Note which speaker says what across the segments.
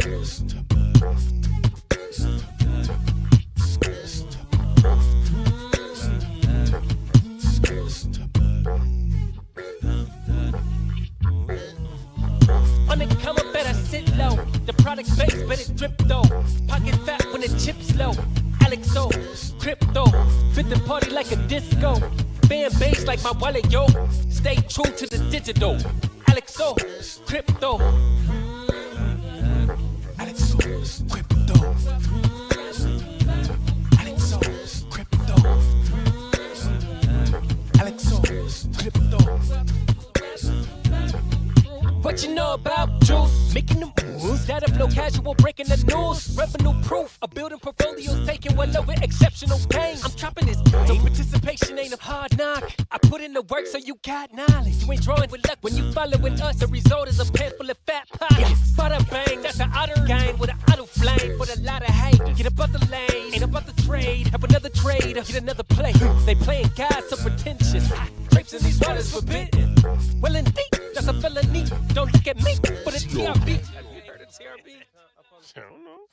Speaker 1: On the come up, better sit low. The product base, but it drip though. Pocket fat when the chips low. AlexOCrypto, fit the party like a disco. Fan base like my wallet, yo. Stay true to the digital. AlexOCrypto. AlexOCrypto. AlexOCrypto. AlexOCrypto. What you know about juice? Making the moves, data flow casual, breaking the news. Revenue proof, a building portfolios taking well over exceptional gain. I'm chopping this game, so participation ain't a hard knock. I put in the work so you got knowledge. You ain't drawing with luck when you following us. The result is a pan full of fat pockets. Bada bang, that's an otter gang with an auto flame. For a lot of hate, get above the lane, ain't about the trade. Have another trade, get another play. They playing God so pretentious. Drapes in these waters forbidden. Well indeed, that's a felony. Don't look at me for the TRB. Have you heard of TRB? I don't know.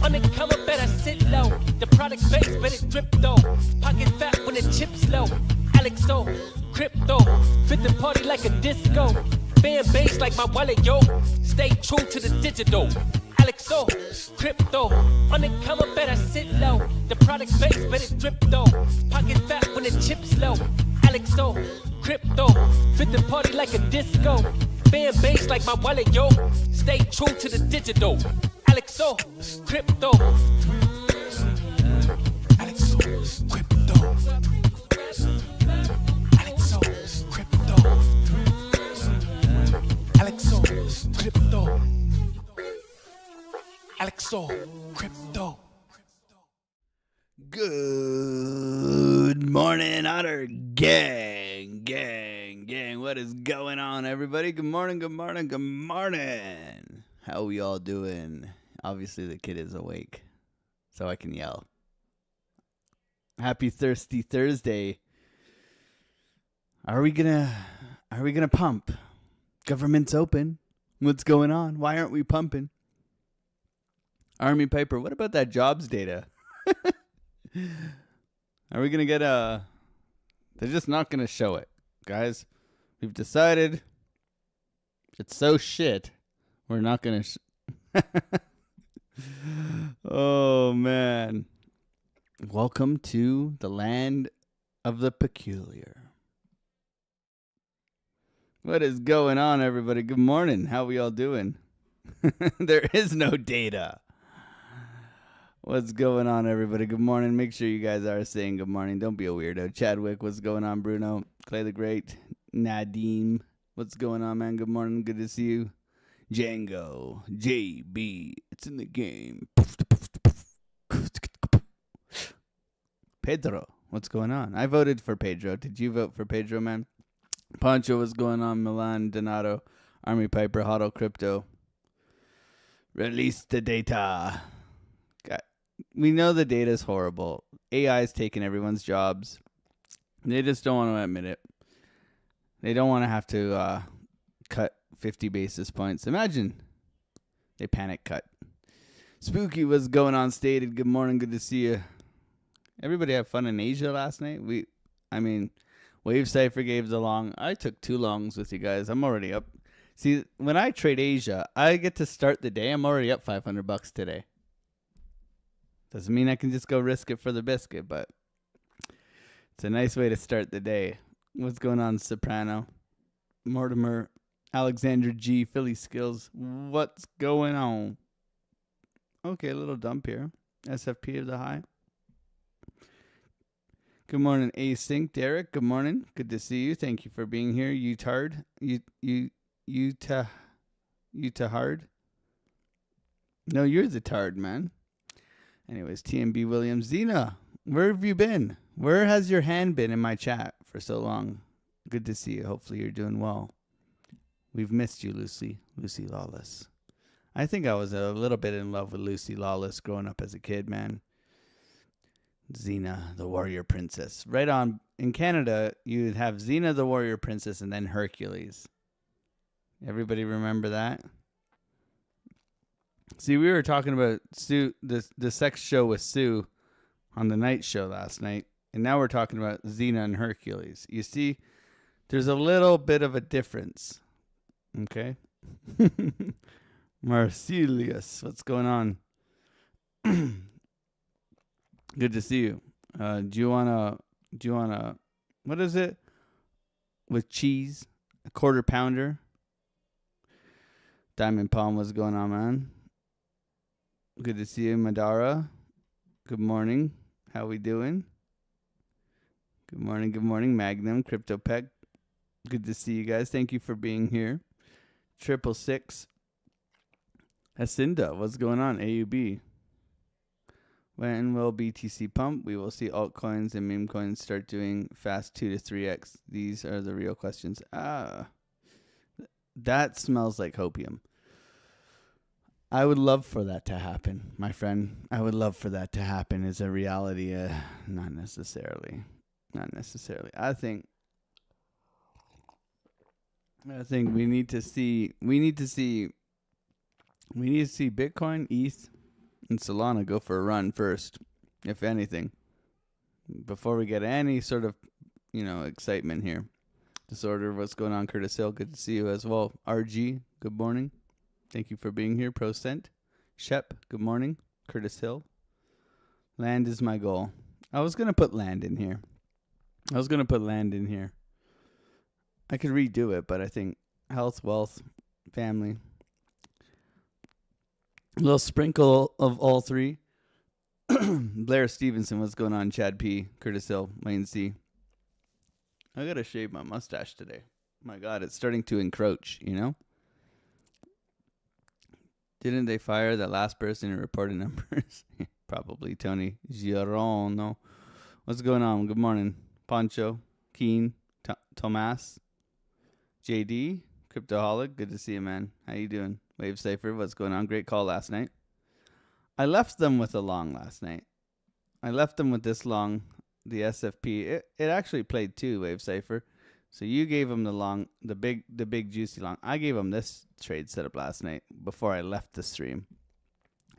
Speaker 1: On the come up, better sit low. The product base, but it drip though. Pocket fat when the chips low. AlexOCrypto, fit the party like a disco. Fan base like my wallet, yo. Stay true to the digital. AlexOCrypto, on the come up, better sit low. The product base, but it drip though. Pocket fat when the chips low. AlexOCrypto, fit the party like a disco. Fan base like my wallet, yo. Stay true to the digital. AlexOCrypto. AlexOCrypto. AlexOCrypto. AlexOCrypto. AlexOCrypto.
Speaker 2: Good morning, Otter gang. What is going on, everybody? Good morning. How we all doing? Obviously, the kid is awake, so I can yell. Happy Thirsty Thursday. Are we gonna pump? Government's open. What's going on? Why aren't we pumping? Army Piper, what about that jobs data? Are we gonna get they're just not gonna show it, guys. We've decided it's so shit. We're not gonna Oh man. Welcome to the land of the peculiar. What is going on, everybody? Good morning. How we all doing? There is no data. What's going on, everybody? Good morning. Make sure you guys are saying good morning. Don't be a weirdo. Chadwick, what's going on? Bruno, Clay the Great, Nadim, what's going on, man? Good morning. Good to see you. Django, JB, it's in the game. Pedro, what's going on? I voted for Pedro. Did you vote for Pedro, man? Pancho, what's going on? Milan, Donato, Army Piper, Hodl Crypto. Release the data. We know the data is horrible. AI is taking everyone's jobs. They just don't want to admit it. They don't want to have to cut 50 basis points. Imagine they panic cut. Spooky, what's going on? Stated, good morning. Good to see you. Everybody have fun in Asia last night? Wave Cypher gave the long. I took 2 longs with you guys. I'm already up. See, when I trade Asia, I get to start the day. I'm already up $500 today. Doesn't mean I can just go risk it for the biscuit, but it's a nice way to start the day. What's going on, Soprano? Mortimer, Alexander G, Philly Skills. What's going on? Okay, a little dump here. SFP of the high. Good morning, Async. Derek, good morning. Good to see you. Thank you for being here. Utard. Utahard. No, you're the tard, man. Anyways, TMB Williams. Zena, where have you been? Where has your hand been in my chat for so long? Good to see you. Hopefully you're doing well. We've missed you, Lucy. Lucy Lawless. I think I was a little bit in love with Lucy Lawless growing up as a kid, man. Xena, the warrior princess. Right on. In Canada, you'd have Xena, the warrior princess, and then Hercules. Everybody remember that? See, we were talking about Sue, the sex show with Sue on the night show last night, and now we're talking about Xena and Hercules. You see, there's a little bit of a difference. Okay? Marcelius, what's going on? Good to see you. Do you wanna what is it? With cheese? A quarter pounder? Diamond Palm, what's going on, man? Good to see you, Madara. Good morning. How we doing? Good morning, Magnum, CryptoPeg. Good to see you guys. Thank you for being here. 666. Hacinda, what's going on? AUB. When will BTC pump? We will see altcoins and meme coins start doing fast 2 to 3x. These are the real questions. That smells like hopium. I would love for that to happen, my friend. I would love for that to happen. Is a reality? Not necessarily. I think we need to see Bitcoin, ETH, and Solana go for a run first, if anything, before we get any sort of, excitement here. Disorder, what's going on? Curtis Hill, good to see you as well. RG, good morning. Thank you for being here. Procent. Shep, good morning. Curtis Hill. Land is my goal. I was going to put land in here. I could redo it, but I think health, wealth, family. A little sprinkle of all three. Blair Stevenson, what's going on? Chad P. Curtis Hill, Wayne C. I got to shave my mustache today. My God, it's starting to encroach, Didn't they fire the last person who reported numbers? Probably Tony Girono. What's going on? Good morning. Poncho, Keen, Tomas, JD, Cryptoholic. Good to see you, man. How you doing? Wave Cypher, what's going on? Great call last night. I left them with a long last night. I left them with this long, the SFP. It actually played two, Wave Cypher. So you gave them the long, the big juicy long. I gave them this trade setup last night before I left the stream.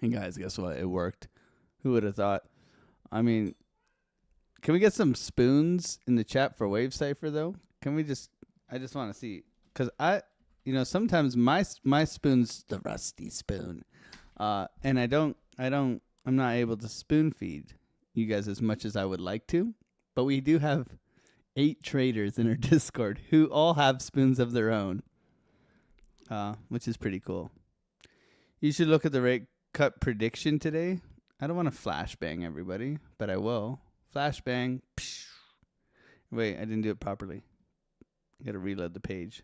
Speaker 2: And guys, guess what? It worked. Who would have thought? I mean, can we get some spoons in the chat for Wave Cypher though? I just want to see, because sometimes my spoon's the rusty spoon, and I'm not able to spoon feed you guys as much as I would like to, but we do have 8 traders in our Discord who all have spoons of their own, which is pretty cool. You should look at the rate cut prediction today. I don't want to flashbang everybody, but I will. Flashbang. Wait, I didn't do it properly. I got to reload the page.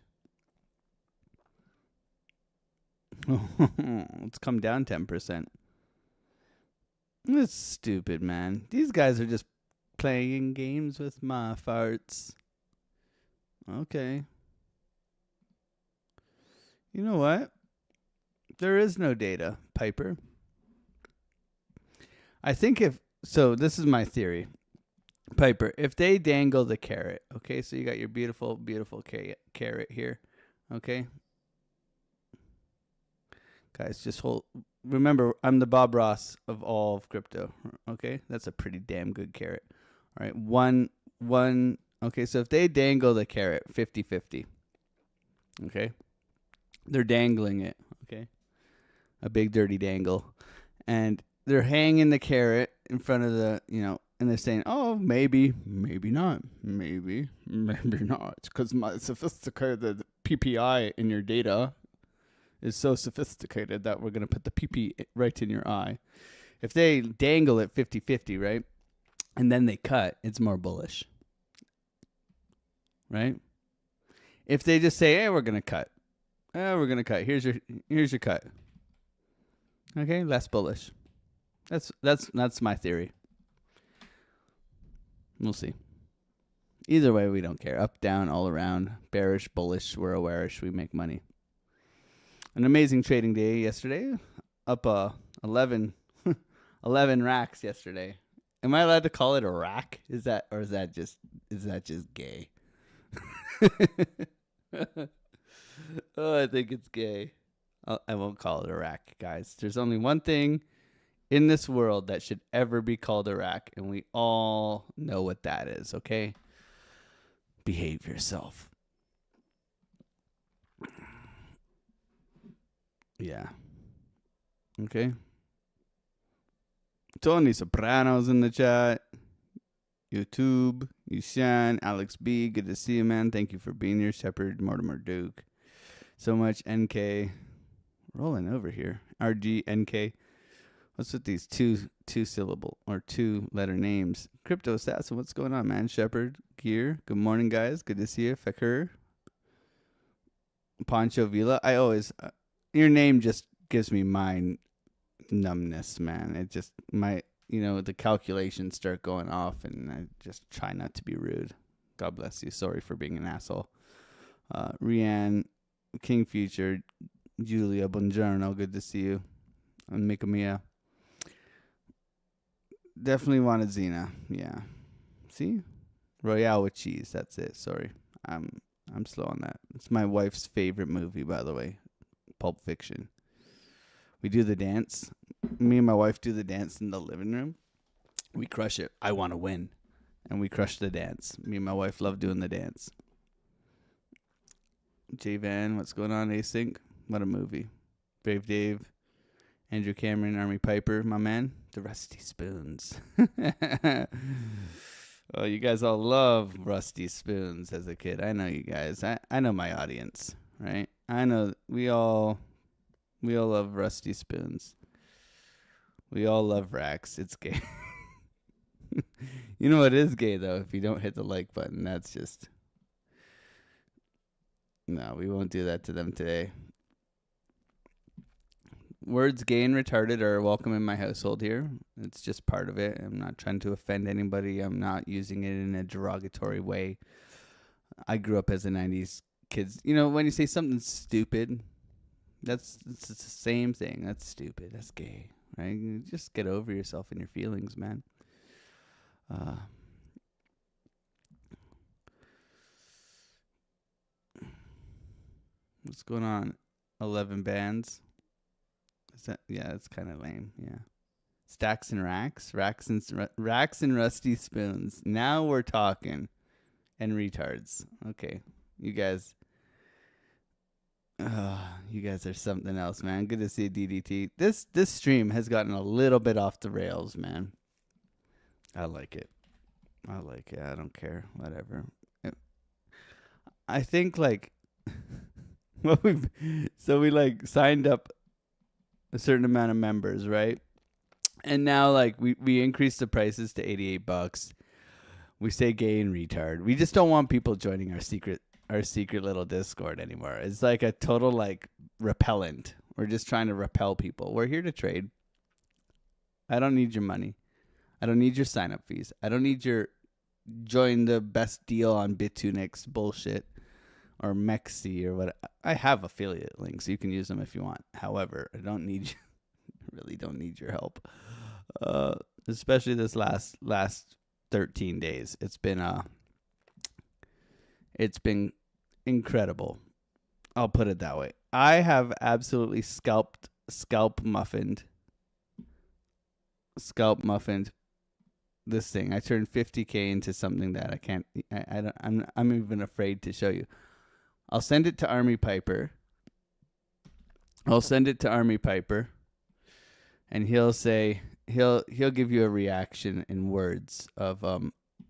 Speaker 2: It's come down 10%. That's stupid, man. These guys are just playing games with my farts. Okay. You know what? There is no data, Piper. I think this is my theory. Piper, if they dangle the carrot, okay, so you got your beautiful, beautiful carrot here, okay? Guys, just remember, I'm the Bob Ross of all of crypto, okay? That's a pretty damn good carrot. All right, one, okay, so if they dangle the carrot 50-50, okay? They're dangling it, okay? A big dirty dangle. And they're hanging the carrot in front of the, and they're saying, oh, maybe not, maybe not. Because my sophisticated PPI in your data is so sophisticated that we're going to put the PP right in your eye. If they dangle it 50-50, right? And then they cut, it's more bullish. Right? If they just say, hey, we're going to cut. Here's your cut. Okay, less bullish. That's my theory. We'll see. Either way, we don't care. Up, down, all around. Bearish, bullish, we're awarish. We make money. An amazing trading day yesterday. Up 11 racks yesterday. Am I allowed to call it a rack? Is that just gay? Oh, I think it's gay. I won't call it Iraq, guys. There's only one thing in this world that should ever be called Iraq, and we all know what that is, okay? Behave yourself. Yeah. Okay. Tony Soprano's in the chat. YouTube, Yushan, Alex B, good to see you, man. Thank you for being here. Shepard, Mortimer Duke. So much NK. Rolling over here. RG, NK. What's with these two syllable or 2 letter names? Crypto Assassin, what's going on, man? Shepard, Gear. Good morning, guys. Good to see you. Fakir. Pancho Villa. I always, your name just gives me mind numbness, man. It just, the calculations start going off, and I just try not to be rude. God bless you. Sorry for being an asshole. Rianne, King Future, Julia, buongiorno. Good to see you. And Mika Mia. Definitely wanted Xena. Yeah. See? Royale with cheese. That's it. Sorry. I'm slow on that. It's my wife's favorite movie, by the way. Pulp Fiction. We do the dance. Me and my wife do the dance in the living room. We crush it. I want to win. And we crush the dance. Me and my wife love doing the dance. J Van, what's going on? Async. What a movie. Brave Dave. Andrew Cameron, Army Piper, my man. The Rusty Spoons. Oh, you guys all love Rusty Spoons as a kid. I know you guys. I know my audience, right? I know we all love Rusty Spoons. We all love racks. It's gay. You know what is gay, though? If you don't hit the like button, that's just... No, we won't do that to them today. Words gay and retarded are welcome in my household here. It's just part of it. I'm not trying to offend anybody. I'm not using it in a derogatory way. I grew up as a 90s kid. You know, when you say something stupid, it's the same thing. That's stupid. That's gay, right? You just get over yourself and your feelings, man. What's going on? 11 bands. Is that, yeah, that's kind of lame. Yeah. Stacks and racks. Racks and Rusty Spoons. Now we're talking. And retards. Okay. You guys are something else, man. Good to see DDT. This stream has gotten a little bit off the rails, man. I like it. I don't care. Whatever. I think like we like signed up a certain amount of members, right? And now like we increased the prices to $88. We say gay and retard. We just don't want people joining our secret little Discord anymore. It's like a total like repellent. We're just trying to repel people. We're here to trade. I don't need your money. I don't need your sign up fees. I don't need your join the best deal on Bitunix bullshit or MexC or what. I have affiliate links. You can use them if you want. However, I don't need you. Really don't need your help. Especially this last 13 days. It's been incredible. I'll put it that way. I have absolutely scalp muffined this thing. I turned 50K into something that I can't. I'm even afraid to show you. I'll send it to Army Piper. And he'll say he'll give you a reaction in words of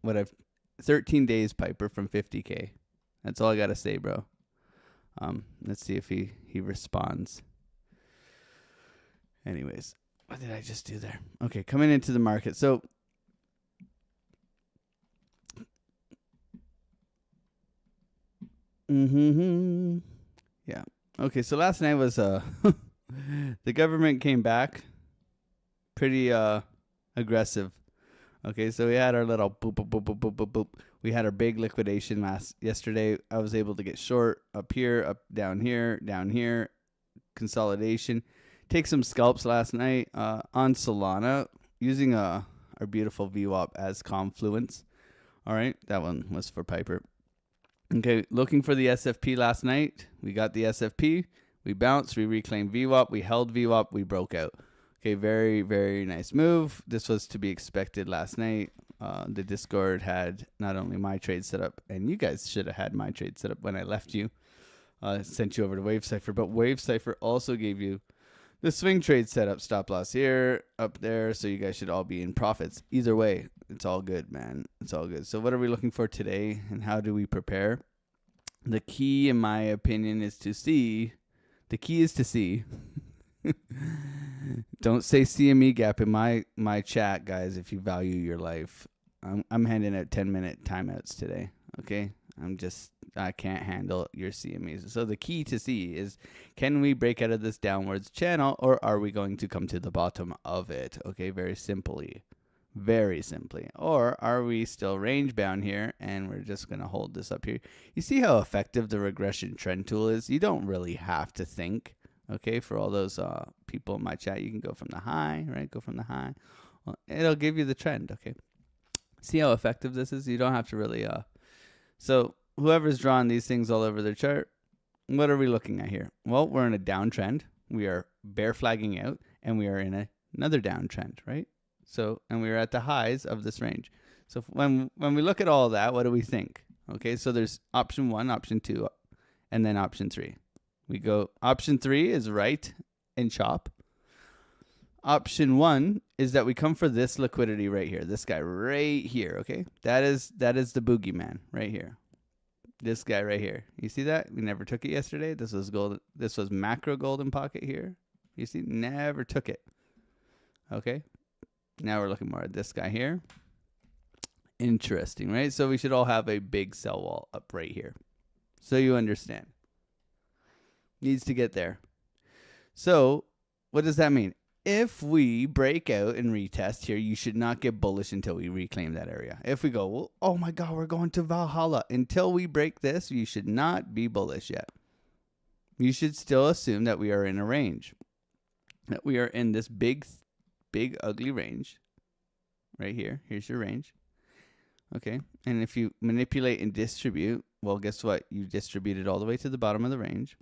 Speaker 2: what I've 13 days Piper from 50K. That's all I gotta say, bro. Let's see if he responds. Anyways, what did I just do there? Okay, coming into the market. So yeah. Okay, so last night was the government came back pretty aggressive. Okay, so we had our little boop boop boop boop boop boop boop. We had our big liquidation yesterday. I was able to get short up here, up down here, consolidation. Take some scalps last night on Solana using our beautiful VWAP as confluence. All right, that one was for Piper. Okay, looking for the SFP last night. We got the SFP. We bounced, we reclaimed VWAP, we held VWAP, we broke out. Okay, very, very nice move. This was to be expected last night. The Discord had not only my trade set up, and you guys should have had my trade set up when I left you. Sent you over to WaveCypher, but WaveCypher also gave you the swing trade setup, stop loss here, up there, so you guys should all be in profits. Either way, it's all good, man. It's all good. So what are we looking for today, and how do we prepare? The key, in my opinion, is to see. The key is to see. Don't say CME gap in my chat, guys, if you value your life. I'm handing out 10-minute timeouts today, okay? I can't handle your CMEs. So the key to see is, can we break out of this downwards channel, or are we going to come to the bottom of it? Okay, very simply. Very simply. Or are we still range bound here, and we're just going to hold this up here? You see how effective the regression trend tool is? You don't really have to think. Okay, for all those people in my chat, you can go from the high, right? Go from the high. Well, it'll give you the trend, okay? See how effective this is? You don't have to really... So whoever's drawing these things all over their chart, what are we looking at here? Well, we're in a downtrend. We are bear flagging out, and we are in another downtrend, right? So, and we're at the highs of this range. So when we look at all that, what do we think? Okay, so there's option 1, option 2, and then option 3. We go, option 3 is right and chop. Option 1 is that we come for this liquidity right here. This guy right here, okay? That is the boogeyman right here. This guy right here. You see that? We never took it yesterday. This was gold. This was macro golden pocket here. You see? Never took it. Okay? Now we're looking more at this guy here. Interesting, right? So we should all have a big sell wall up right here. So you understand. Needs to get there. So what does that mean? If we break out and retest here, you should not get bullish until we reclaim that area. If we go, well, oh my God, we're going to Valhalla. Until we break this, you should not be bullish yet. You should still assume that we are in a range. That we are in this big, ugly range. Right here. Here's your range. Okay. And if you manipulate and distribute, well, guess what? You distributed all the way to the bottom of the range.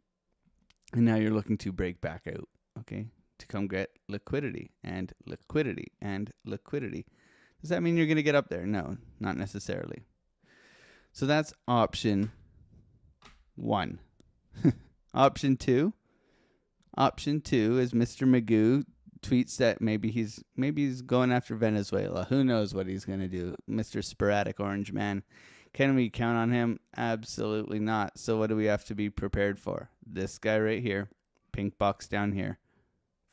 Speaker 2: And now you're looking to break back out. Okay. To come get liquidity and liquidity and liquidity. Does that mean you're going to get up there? No, not necessarily. So that's option 1. Option 2. Option 2 is Mr. Magoo tweets that maybe he's going after Venezuela. Who knows what he's going to do? Mr. Sporadic Orange Man. Can we count on him? Absolutely not. So what do we have to be prepared for? This guy right here. Pink box down here.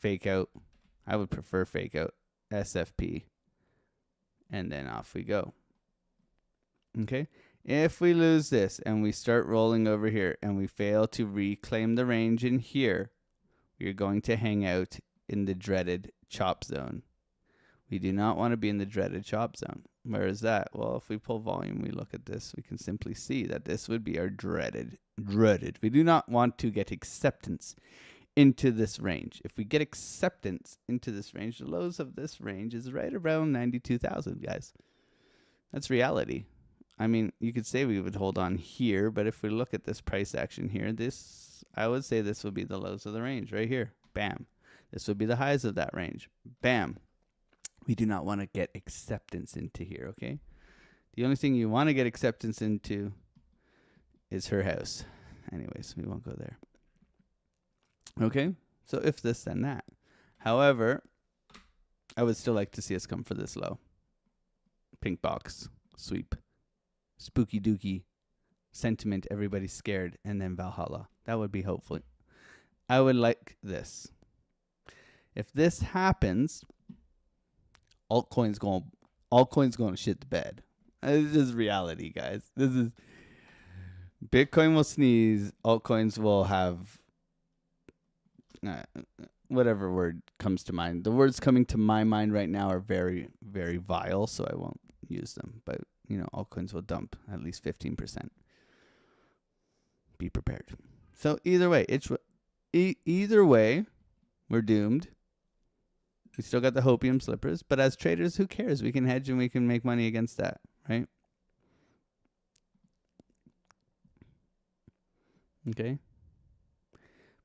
Speaker 2: Fake out. I would prefer fake out. SFP. And then off we go. Okay. If we lose this and we start rolling over here and we fail to reclaim the range in here, we're going to hang out in the dreaded chop zone. We do not want to be in the dreaded chop zone. Where is that? Well, if we pull volume, we look at this, we can simply see that this would be our dreaded. We do not want to get acceptance into this range. If we get acceptance into this range, the lows of this range is right around 92,000, guys. That's reality. I mean, you could say we would hold on here, but if we look at this price action here, I would say this would be the lows of the range right here. Bam. This would be the highs of that range. Bam. We do not want to get acceptance into here, okay? The only thing you want to get acceptance into is her house. Anyways, we won't go there. Okay, so if this, then that. However, I would still like to see us come for this low. Pink box, sweep, spooky dookie, sentiment, everybody's scared, and then Valhalla. That would be hopeful. I would like this. If this happens, altcoin's going to shit the bed. This is reality, guys. This is Bitcoin will sneeze, altcoins will have whatever word comes to mind. The words coming to my mind right now are very, very vile, so I won't use them. But, altcoins will dump at least 15%. Be prepared. So either way, we're doomed. We still got the hopium slippers, but as traders, who cares? We can hedge and we can make money against that, right? Okay.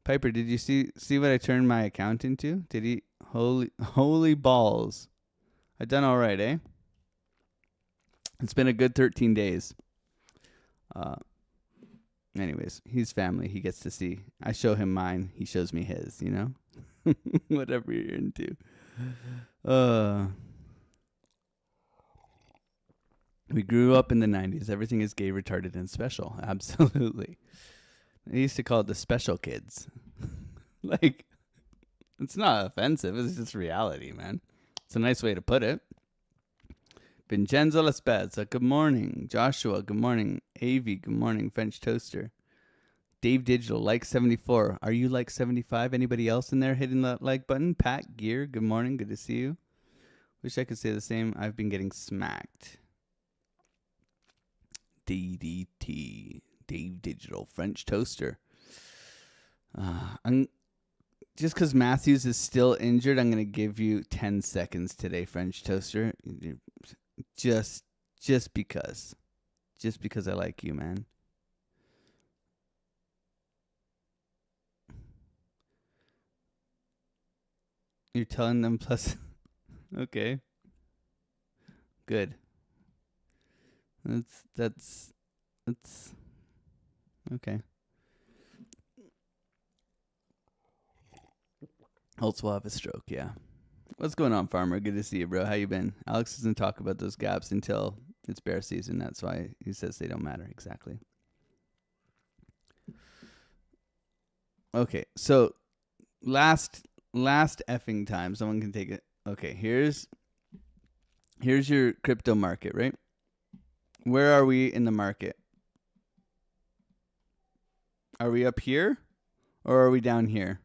Speaker 2: Piper, did you see what I turned my account into? Did he? Holy balls. I done all right, eh? It's been a good 13 days. Anyways, he's family. He gets to see. I show him mine. He shows me his, you know? Whatever you're into. We grew up in the 90s. Everything is gay, retarded, and special. Absolutely. They used to call it the special kids. Like, it's not offensive. It's just reality, man. It's a nice way to put it. Vincenzo Lespezza, good morning. Joshua, good morning. Avi, good morning. French Toaster. Dave Digital, like 74. Are you like 75? Anybody else in there hitting that like button? Pat Gear, good morning. Good to see you. Wish I could say the same. I've been getting smacked. DDT, Dave Digital, French Toaster. Just because Matthews is still injured, I'm going to give you 10 seconds today, French Toaster. Just because. Just because I like you, man. You're telling them plus... Okay. Good. That's okay. Holtz will have a stroke, yeah. What's going on, Farmer? Good to see you, bro. How you been? Alex doesn't talk about those gaps until it's bear season. That's why he says they don't matter. Exactly. Okay, so last effing time, someone can take it. Okay, here's your crypto market, right? Where are we in the market? Are we up here? Or are we down here?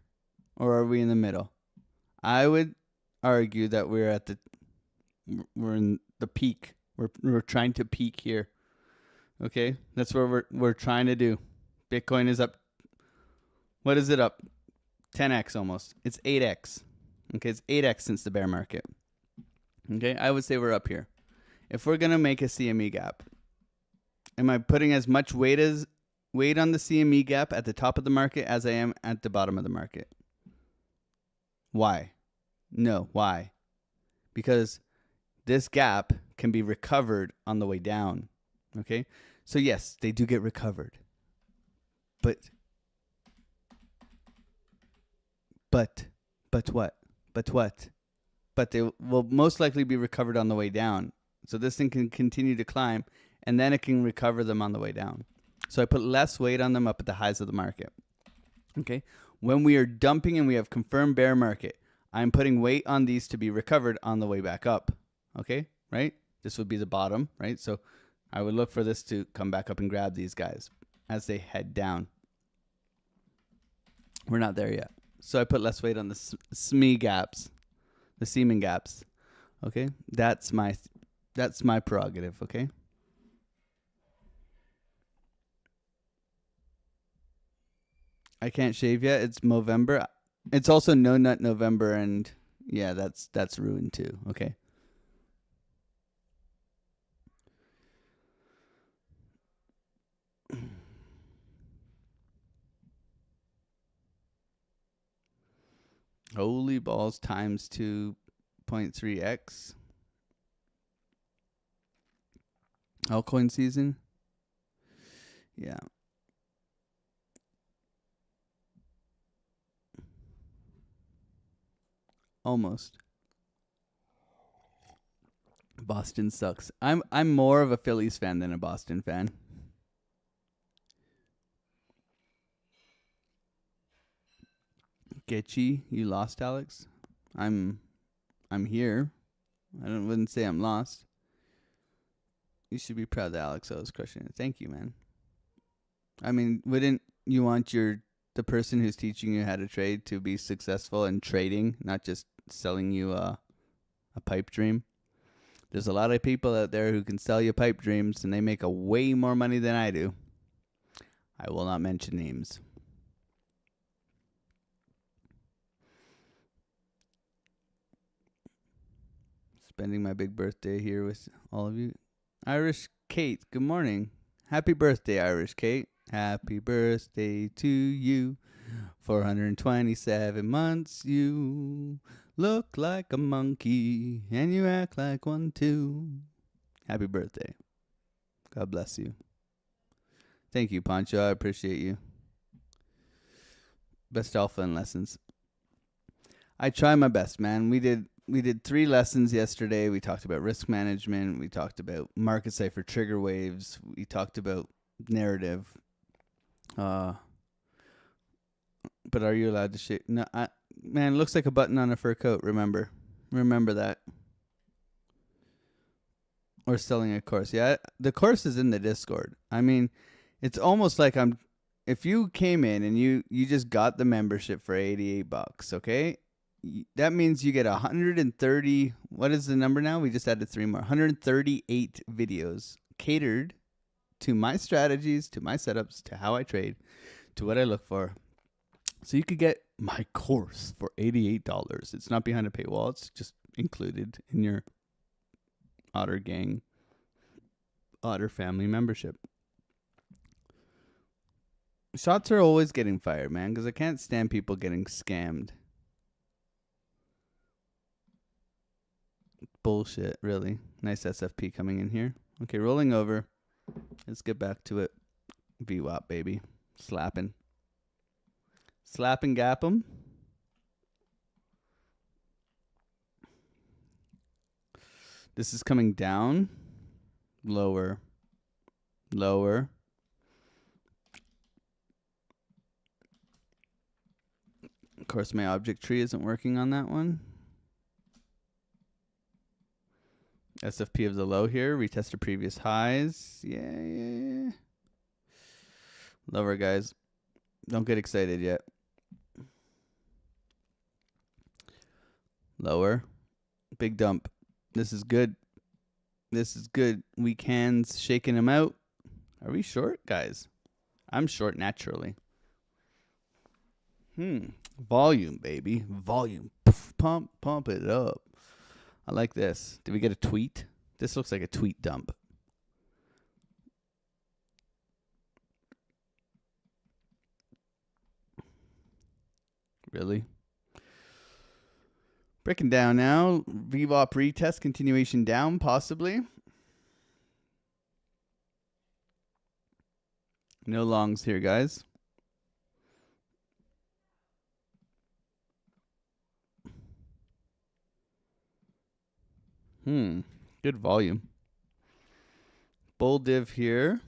Speaker 2: Or are we in the middle? I would argue that we're in the peak. We're trying to peak here. Okay? That's where we're trying to do. Bitcoin is up. What is it up? 10x almost. It's 8x. Okay, it's 8x since the bear market. Okay, I would say we're up here. If we're going to make a CME gap, am I putting as much weight on the CME gap at the top of the market as I am at the bottom of the market? Why? No, why? Because this gap can be recovered on the way down. Okay? So yes, they do get recovered. But what? But they will most likely be recovered on the way down. So this thing can continue to climb, and then it can recover them on the way down. So I put less weight on them up at the highs of the market. Okay? When we are dumping and we have confirmed bear market, I'm putting weight on these to be recovered on the way back up. Okay? Right? This would be the bottom, right? So I would look for this to come back up and grab these guys as they head down. We're not there yet. So I put less weight on the SME gaps, the semen gaps. Okay? That's my prerogative, okay? I can't shave yet. It's Movember. It's also No Nut November, and yeah, that's ruined too, okay? Holy balls times 2.3x. Altcoin season. Yeah. Almost. Boston sucks. I'm more of a Phillies fan than a Boston fan. Getchy, you lost, Alex? I'm here. Wouldn't say I'm lost. You should be proud that Alex was crushing it. Thank you, man. I mean, wouldn't you want the person who's teaching you how to trade to be successful in trading, not just selling you a pipe dream? There's a lot of people out there who can sell you pipe dreams, and they make a way more money than I do. I will not mention names. Spending my big birthday here with all of you. Irish Kate, good morning. Happy birthday, Irish Kate. Happy birthday to you. 427 months you look like a monkey and you act like one too. Happy birthday. God bless you. Thank you, Pancho. I appreciate you. Best alpha and lessons. I try my best, man. We did 3 lessons yesterday. We talked about risk management. We talked about market cipher trigger waves. We talked about narrative. But are you allowed to shake? No, man, it looks like a button on a fur coat. Remember that. Or selling a course. Yeah, the course is in the Discord. I mean, it's almost like if you came in and you just got the membership for $88, okay? That means you get 130, what is the number now? We just added 3 more. 138 videos catered to my strategies, to my setups, to how I trade, to what I look for. So you could get my course for $88. It's not behind a paywall. It's just included in your Otter Gang, Otter Family membership. Shots are always getting fired, man, because I can't stand people getting scammed. Bullshit, really. Nice SFP coming in here. Okay, rolling over. Let's get back to it. VWAP, baby. Slapping. Slap and gap 'em. This is coming down. Lower. Lower. Of course, my object tree isn't working on that one. SFP of the low here. Retest to previous highs. Yeah. Lower, guys. Don't get excited yet. Lower. Big dump. This is good. This is good. Weak hands shaking them out. Are we short, guys? I'm short naturally. Volume, baby. Volume. Pump it up. I like this. Did we get a tweet? This looks like a tweet dump. Really? Breaking down now. VWAP retest continuation down, possibly. No longs here, guys. Good volume. Bull div here.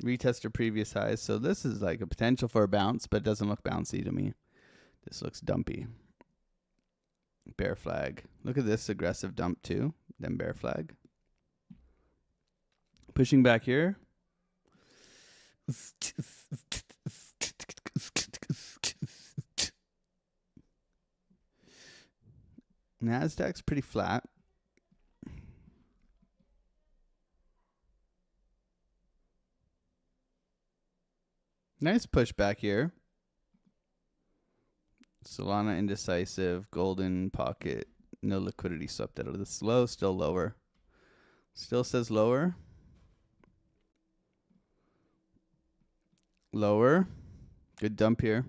Speaker 2: Retest to previous highs. So this is like a potential for a bounce, but it doesn't look bouncy to me. This looks dumpy. Bear flag. Look at this aggressive dump too. Then bear flag. Pushing back here. NASDAQ's pretty flat. Nice push back here. Solana indecisive, golden pocket, no liquidity swept out of this low, still lower. Still says lower. Lower. Good dump here.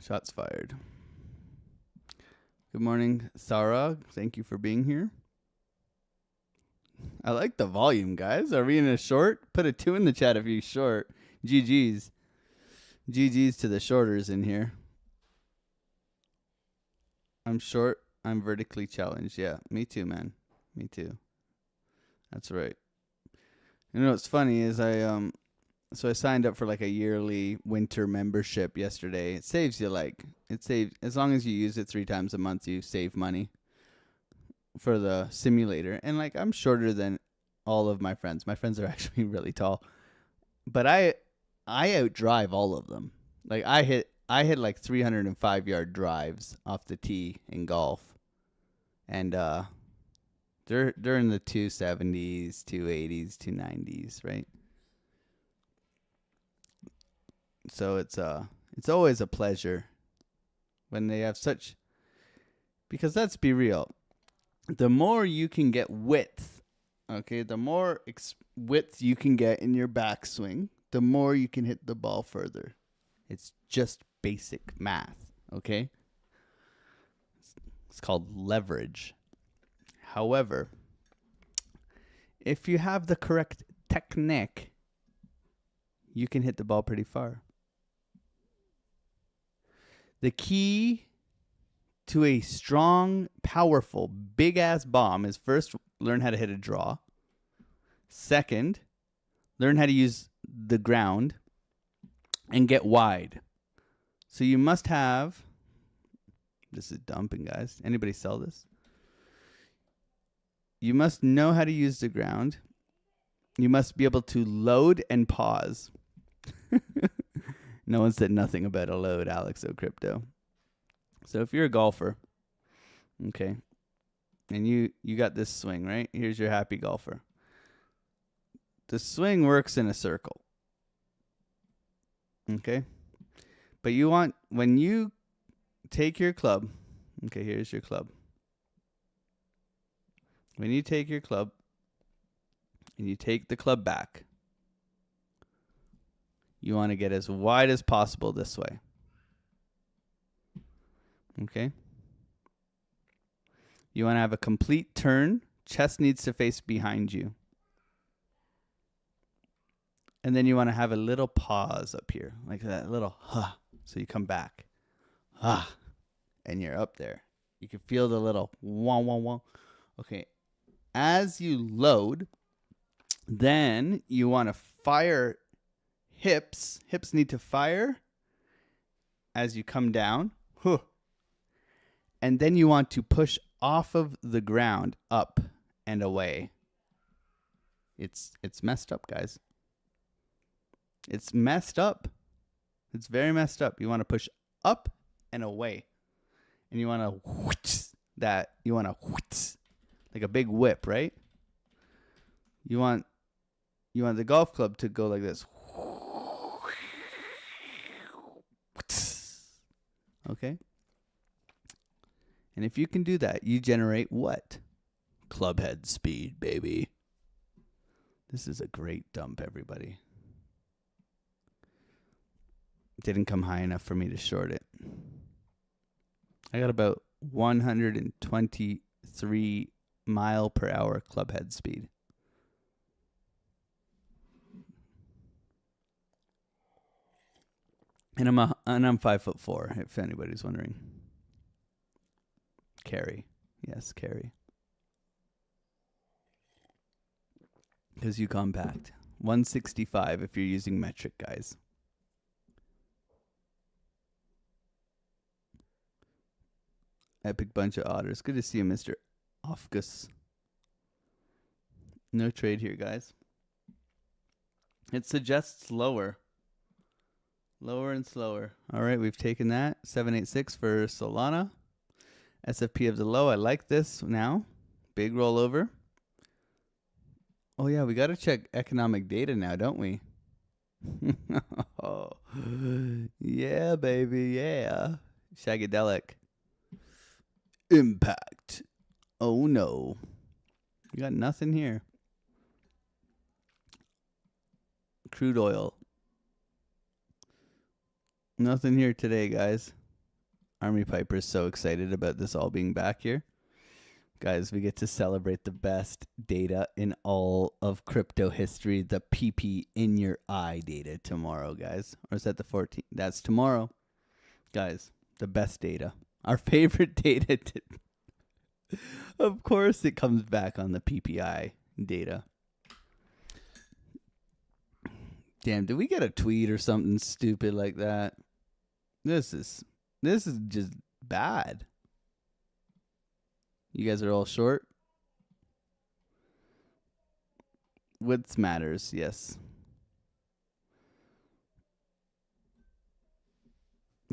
Speaker 2: Shots fired. Good morning, Sarah. Thank you for being here. I like the volume, guys. Are we in a short? Put a 2 in the chat if you're short. GG's. GG's to the shorters in here. I'm short. I'm vertically challenged. Yeah, me too, man. Me too. That's right. You know what's funny is I signed up for like a yearly winter membership yesterday. It saves you as long as you use it 3 times a month, you save money for the simulator. And like I'm shorter than all of my friends. My friends are actually really tall. But I outdrive all of them. Like I hit like 305-yard drives off the tee in golf. And they're in the 270s, 280s, 290s, right? So it's always a pleasure when they have such, because let's be real, the more you can get width, okay, the more width you can get in your backswing, the more you can hit the ball further. It's just basic math, okay? It's called leverage. However, if you have the correct technique, you can hit the ball pretty far. The key to a strong, powerful, big-ass bomb is first, learn how to hit a draw. Second, learn how to use the ground and get wide. So you must have, this is dumping, guys. Anybody sell this? You must know how to use the ground. You must be able to load and pause. No one said nothing about a load, AlexOCrypto. So if you're a golfer, okay, and you got this swing, right? Here's your happy golfer. The swing works in a circle. Okay? But you want, when you take your club, okay, here's your club. When you take your club and you take the club back, you want to get as wide as possible this way. Okay? You want to have a complete turn. Chest needs to face behind you. And then you want to have a little pause up here, like that little huh. So you come back. And you're up there. You can feel the little wah, wah, wah. Okay. As you load, then you want to fire hips. Hips need to fire as you come down. And then you want to push off of the ground up and away. It's messed up, guys. It's messed up. It's very messed up. You want to push up and away. And you want to that. You want to like a big whip, right? You want the golf club to go like this. Okay? And if you can do that, you generate what? Club head speed, baby. This is a great dump, everybody. Didn't come high enough for me to short it. I got about 123 mile per hour club head speed. And I'm 5'4", if anybody's wondering. Carry. Yes, carry. Because you compact. 165 if you're using metric, guys. Epic bunch of otters. Good to see you, Mr. Ofgus. No trade here, guys. It suggests lower. Lower and slower. All right, we've taken that. 786 for Solana. SFP of the low. I like this now. Big rollover. Oh, yeah, we got to check economic data now, don't we? Oh, yeah, baby, yeah. Shagadelic. Impact. Oh, no. We got nothing here. Crude oil. Nothing here today, guys. Army Piper's so excited about this all being back here. Guys, we get to celebrate the best data in all of crypto history, the PP in your eye data tomorrow, guys. Or is that the 14th? That's tomorrow. Guys, the best data. Our favorite data. Of course, it comes back on the PPI data. Damn, did we get a tweet or something stupid like that? This is just bad. You guys are all short? Width matters, yes.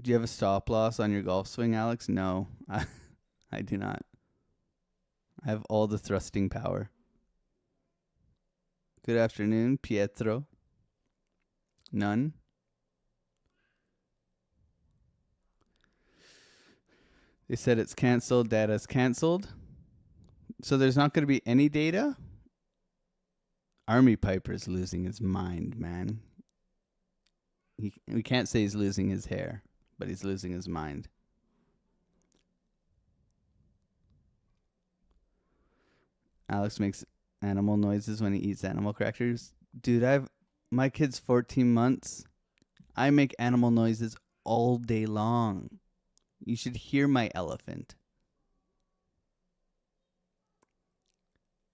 Speaker 2: Do you have a stop loss on your golf swing, Alex? No, I do not. I have all the thrusting power. Good afternoon, Pietro. None. They said it's canceled. Data's canceled. So there's not going to be any data? Army Piper's losing his mind, man. We can't say he's losing his hair, but he's losing his mind. Alex makes animal noises when he eats animal crackers. Dude, my kid's 14 months. I make animal noises all day long. You should hear my elephant.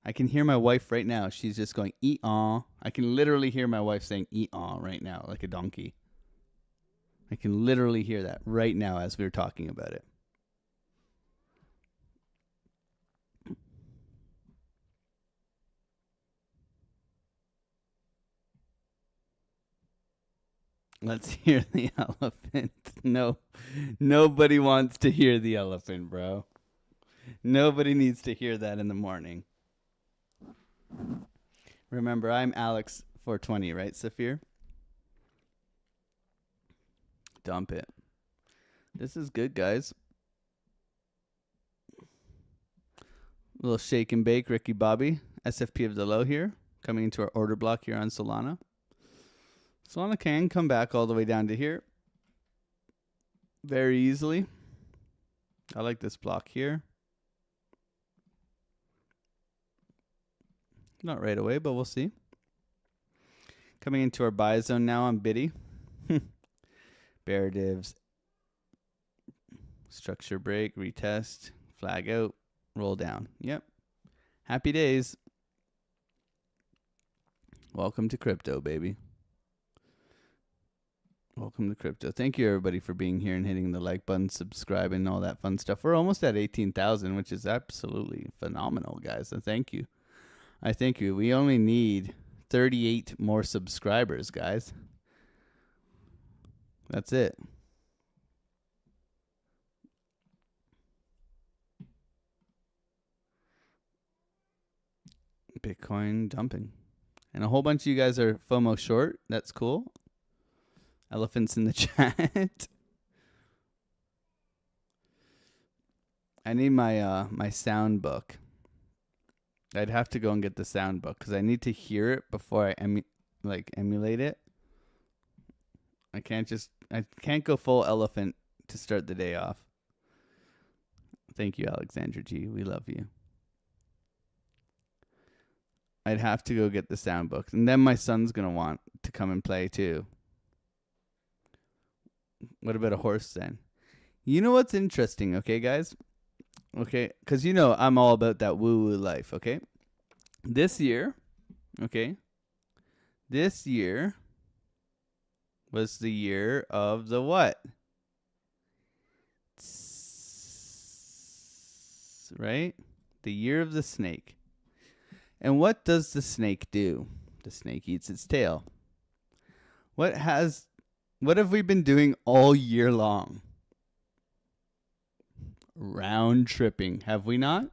Speaker 2: I can hear my wife right now. She's just going, ee-aw. I can literally hear my wife saying ee-aw right now, like a donkey. I can literally hear that right now as we're talking about it. Let's hear the elephant. No, nobody wants to hear the elephant, bro. Nobody needs to hear that in the morning. Remember, I'm Alex420, right, Saphir? Dump it. This is good, guys. Little shake and bake, Ricky Bobby. SFP of the low here. Coming into our order block here on Solana. Solana can come back all the way down to here. Very easily. I like this block here. Not right away, but we'll see. Coming into our buy zone now on Biddy. Bear divs. Structure break, retest, flag out, roll down. Yep. Happy days. Welcome to crypto, baby. Welcome to crypto. Thank you, everybody, for being here and hitting the like button, subscribe, and all that fun stuff. We're almost at 18,000, which is absolutely phenomenal, guys. And thank you. I thank you. We only need 38 more subscribers, guys. That's it. Bitcoin dumping. And a whole bunch of you guys are FOMO short. That's cool. Elephants in the chat. I need my my sound book. I'd have to go and get the sound book because I need to hear it before I emulate it. I can't go full elephant to start the day off. Thank you, Alexandra G. We love you. I'd have to go get the sound book. And then my son's going to want to come and play too. What about a horse then? You know what's interesting, okay, guys? Okay, because you know I'm all about that woo-woo life, okay? This year, okay? This year was the year of the what? Right? The year of the snake. And what does the snake do? The snake eats its tail. What have we been doing all year long? Round tripping, have we not?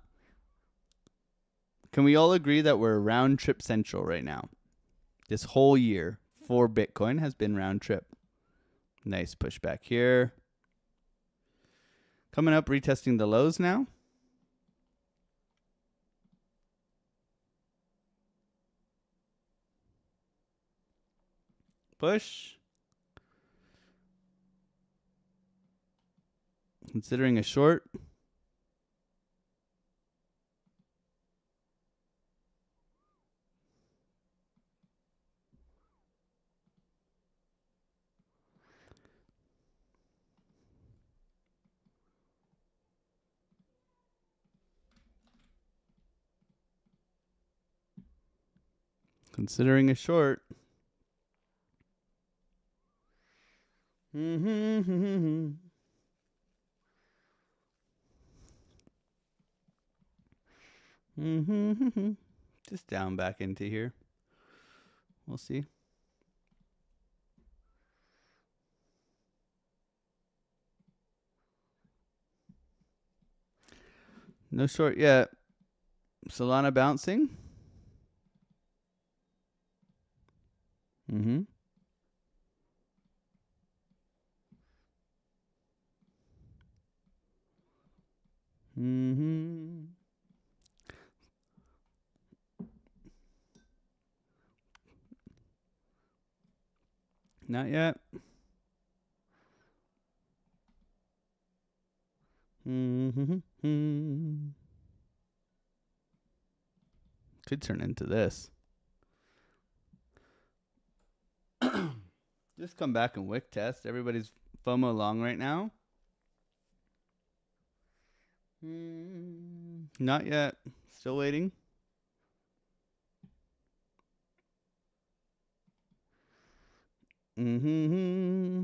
Speaker 2: Can we all agree that we're round trip central right now? This whole year for Bitcoin has been round trip. Nice pushback here. Coming up, retesting the lows now. Push. Considering a short. Considering a short. Just down back into here. We'll see. No short yet. Solana bouncing. Mm-hmm. Not yet. Mm-hmm. Could turn into this. Just come back and wick test. Everybody's FOMO long right now. Not yet. Still waiting. Mm-hmm.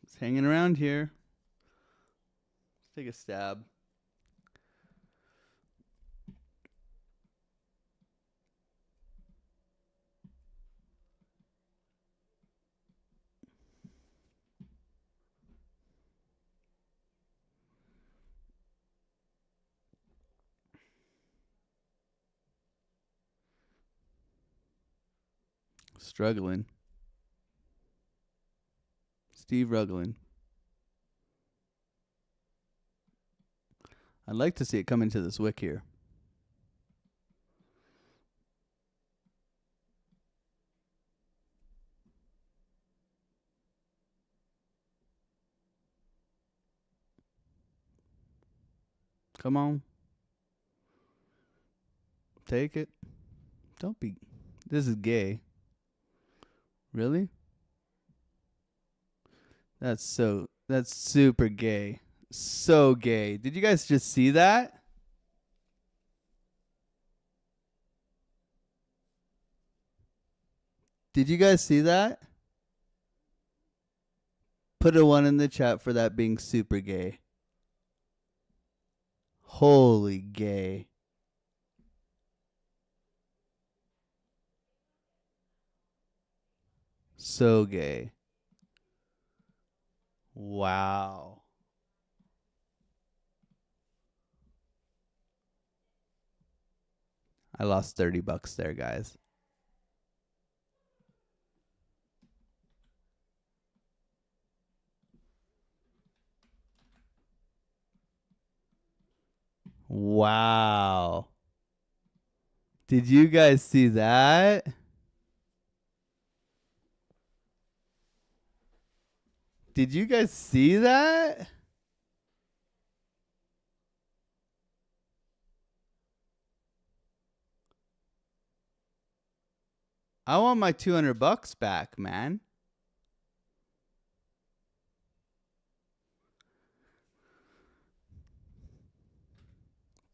Speaker 2: It's hanging around here. Let's take a stab. Struggling. Steve Ruggling. I'd like to see it come into this wick here. Come on. Take it. Don't be. This is gay. Really? That's super gay. So gay. Did you guys just see that? Did you guys see that? Put a 1 in the chat for that being super gay. Holy gay. So gay. Wow. I lost $30 there, guys. Wow. Did you guys see that? Did you guys see that? I want my $200 back, man.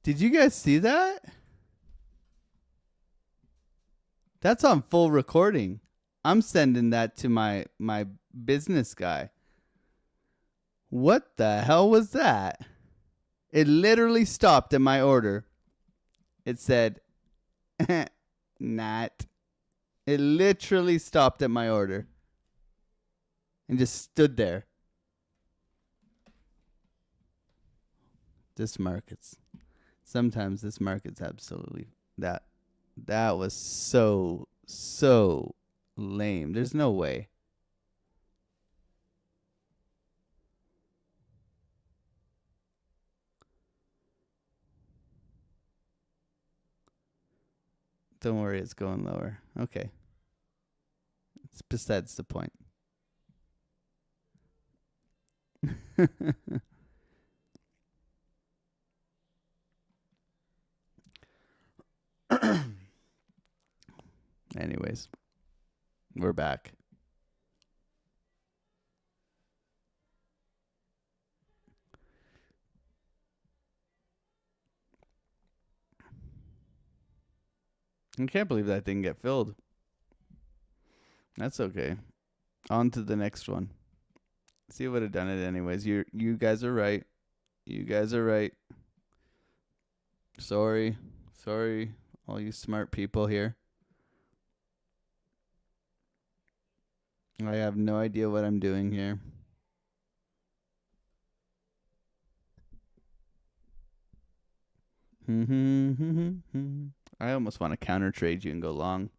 Speaker 2: Did you guys see that? That's on full recording. I'm sending that to my business guy. What the hell was that? It literally stopped at my order. It said, not. It literally stopped at my order. And just stood there. This market's. Sometimes this market's absolutely. That was so lame. There's no way. Don't worry, it's going lower. Okay. It's besides the point. Anyways, we're back. I can't believe that didn't get filled. That's okay. On to the next one. See, would have done it anyways. You guys are right. You guys are right. Sorry, all you smart people here. I have no idea what I'm doing here. I almost want to counter trade you and go long.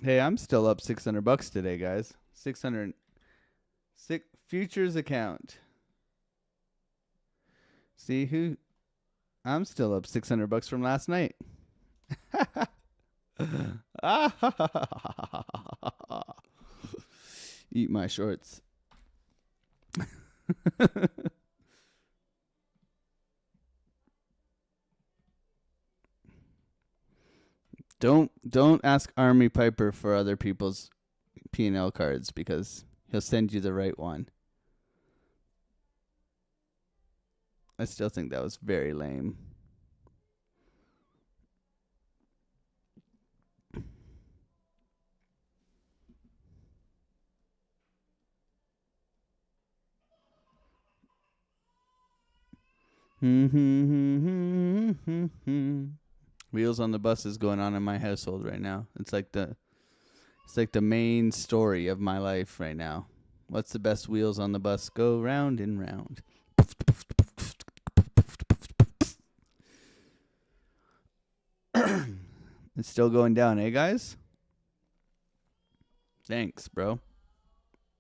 Speaker 2: Hey, I'm still up $600 today, guys. 600 futures account. See who? I'm still up $600 from last night. Eat my shorts. Don't ask Army Piper for other people's P&L cards because he'll send you the right one. I still think that was very lame. Wheels on the bus is going on in my household right now. It's like the main story of my life right now. What's the best wheels on the bus? Go round and round. It's still going down, eh, guys? Thanks, bro.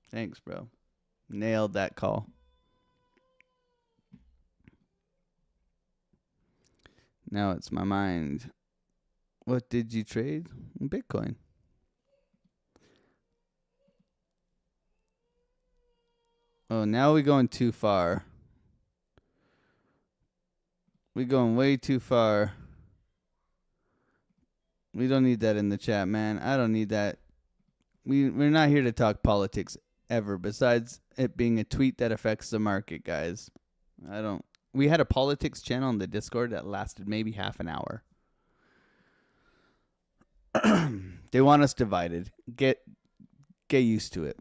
Speaker 2: Thanks, bro. Nailed that call. Now it's my mind. What did you trade? Bitcoin. Oh, now we're going too far. We're going way too far. We don't need that in the chat, man. I don't need that. We're not here to talk politics ever, besides it being a tweet that affects the market, guys. We had a politics channel on the Discord that lasted maybe half an hour. They want us divided. Get used to it.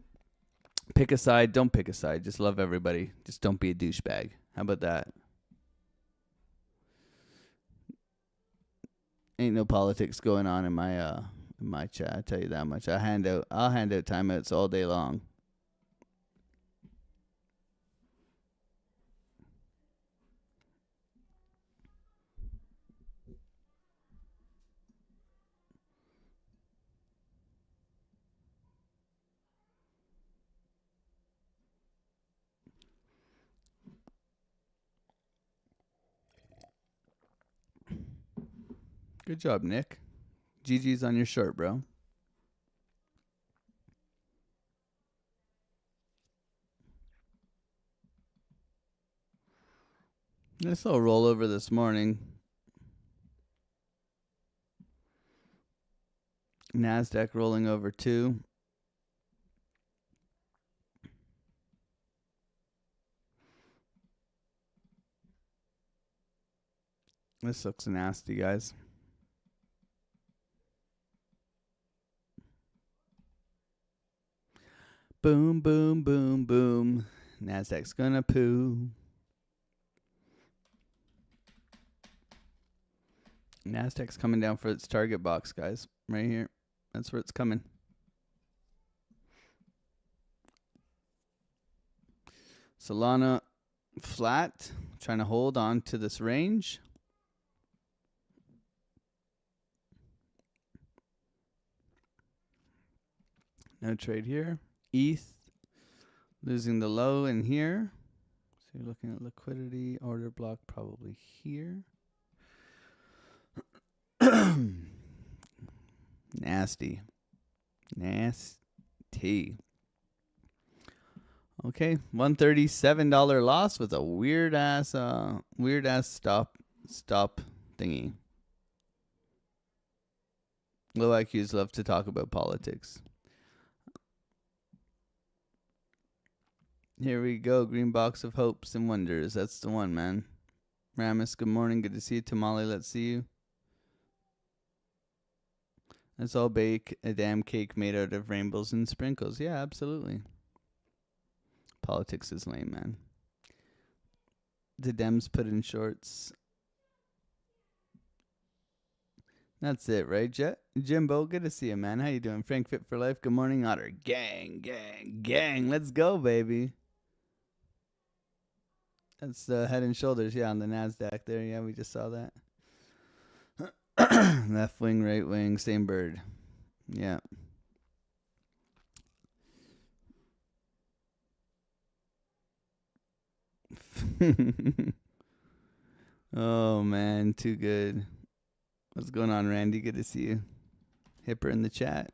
Speaker 2: Pick a side, don't pick a side. Just love everybody. Just don't be a douchebag. How about that? Ain't no politics going on in my chat. I tell you that much. I'll hand out timeouts all day long. Good job, Nick. GG's on your short, bro. Nice little rollover this morning. NASDAQ rolling over 2. This looks nasty, guys. Boom, boom, boom, boom. NASDAQ's gonna poo. NASDAQ's coming down for its target box, guys. Right here. That's where it's coming. Solana flat. Trying to hold on to this range. No trade here. ETH losing the low in here. So you're looking at liquidity, order block probably here. Nasty. Okay, $137 loss with a weird ass stop thingy. Low IQs love to talk about politics. Here we go. Green box of hopes and wonders. That's the one, man. Ramus, good morning. Good to see you. Tamale, let's see you. Let's all bake a damn cake made out of rainbows and sprinkles. Yeah, absolutely. Politics is lame, man. The Dems put in shorts. That's it, right, Jimbo? Good to see you, man. How you doing? Frank Fit for Life. Good morning, Otter. Gang, gang, gang. Let's go, baby. That's Head and Shoulders, yeah, on the NASDAQ there. Yeah, we just saw that. Left wing, right wing, same bird. Yeah. Oh, man, too good. What's going on, Randy? Good to see you. Hipper in the chat.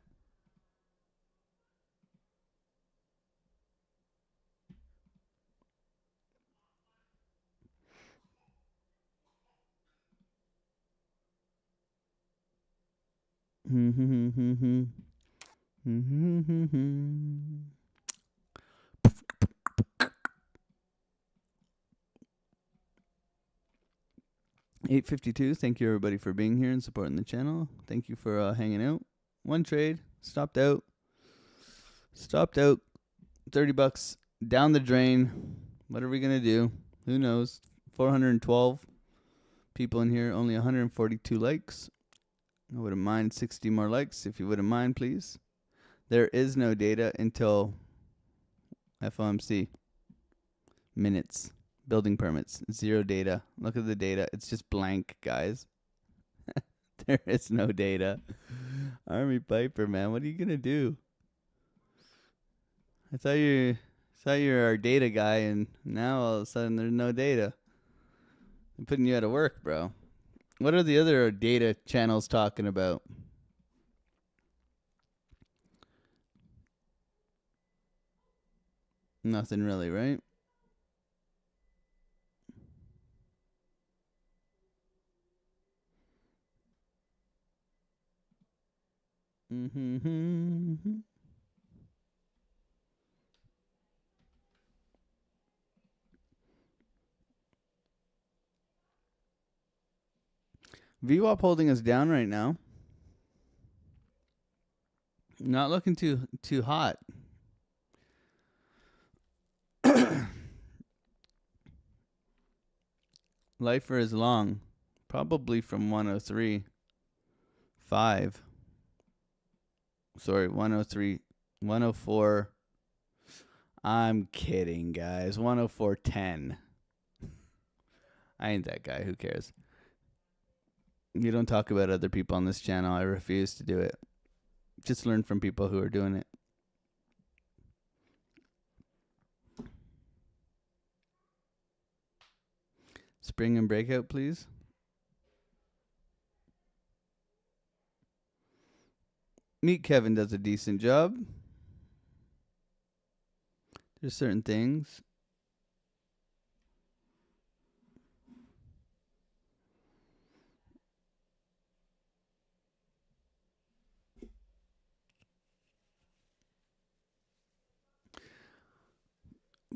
Speaker 2: $8.52. Thank you, everybody, for being here and supporting the channel. Thank you for hanging out. One trade. Stopped out. 30 bucks down the drain. What are we going to do? Who knows? 412 people in here. Only 142 likes. I wouldn't mind 60 more likes if you wouldn't mind, please. There is no data until FOMC. Minutes. Building permits. Zero data. Look at the data. It's just blank, guys. There is no data. Army Piper, man. What are you going to do? I thought you were our data guy, and now all of a sudden there's no data. I'm putting you out of work, bro. What are the other data channels talking about? Nothing really, right? VWAP holding us down right now. Not looking too hot. Lifer is long. Probably from 103.5. Sorry, 103. 104. I'm kidding, guys. 104.10. I ain't that guy. Who cares? You don't talk about other people on this channel. I refuse to do it. Just learn from people who are doing it. Spring and breakout, please. Meet Kevin does a decent job. There's certain things.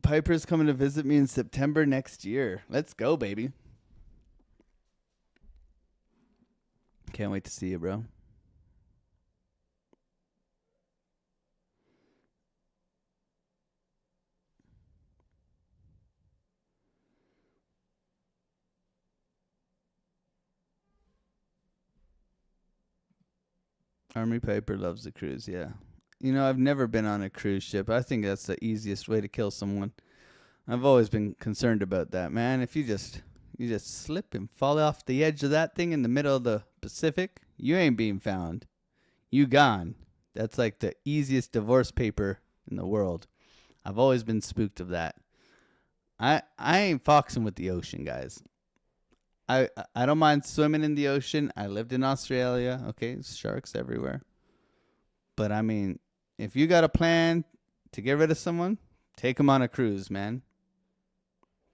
Speaker 2: Piper's coming to visit me in September next year. Let's go, baby. Can't wait to see you, bro. Army Piper loves the cruise, yeah. You know, I've never been on a cruise ship. I think that's the easiest way to kill someone. I've always been concerned about that, man. If you just slip and fall off the edge of that thing in the middle of the Pacific, you ain't being found. You gone. That's like the easiest divorce paper in the world. I've always been spooked of that. I ain't foxing with the ocean, guys. I don't mind swimming in the ocean. I lived in Australia. Okay, sharks everywhere. But I mean, if you got a plan to get rid of someone, take them on a cruise, man.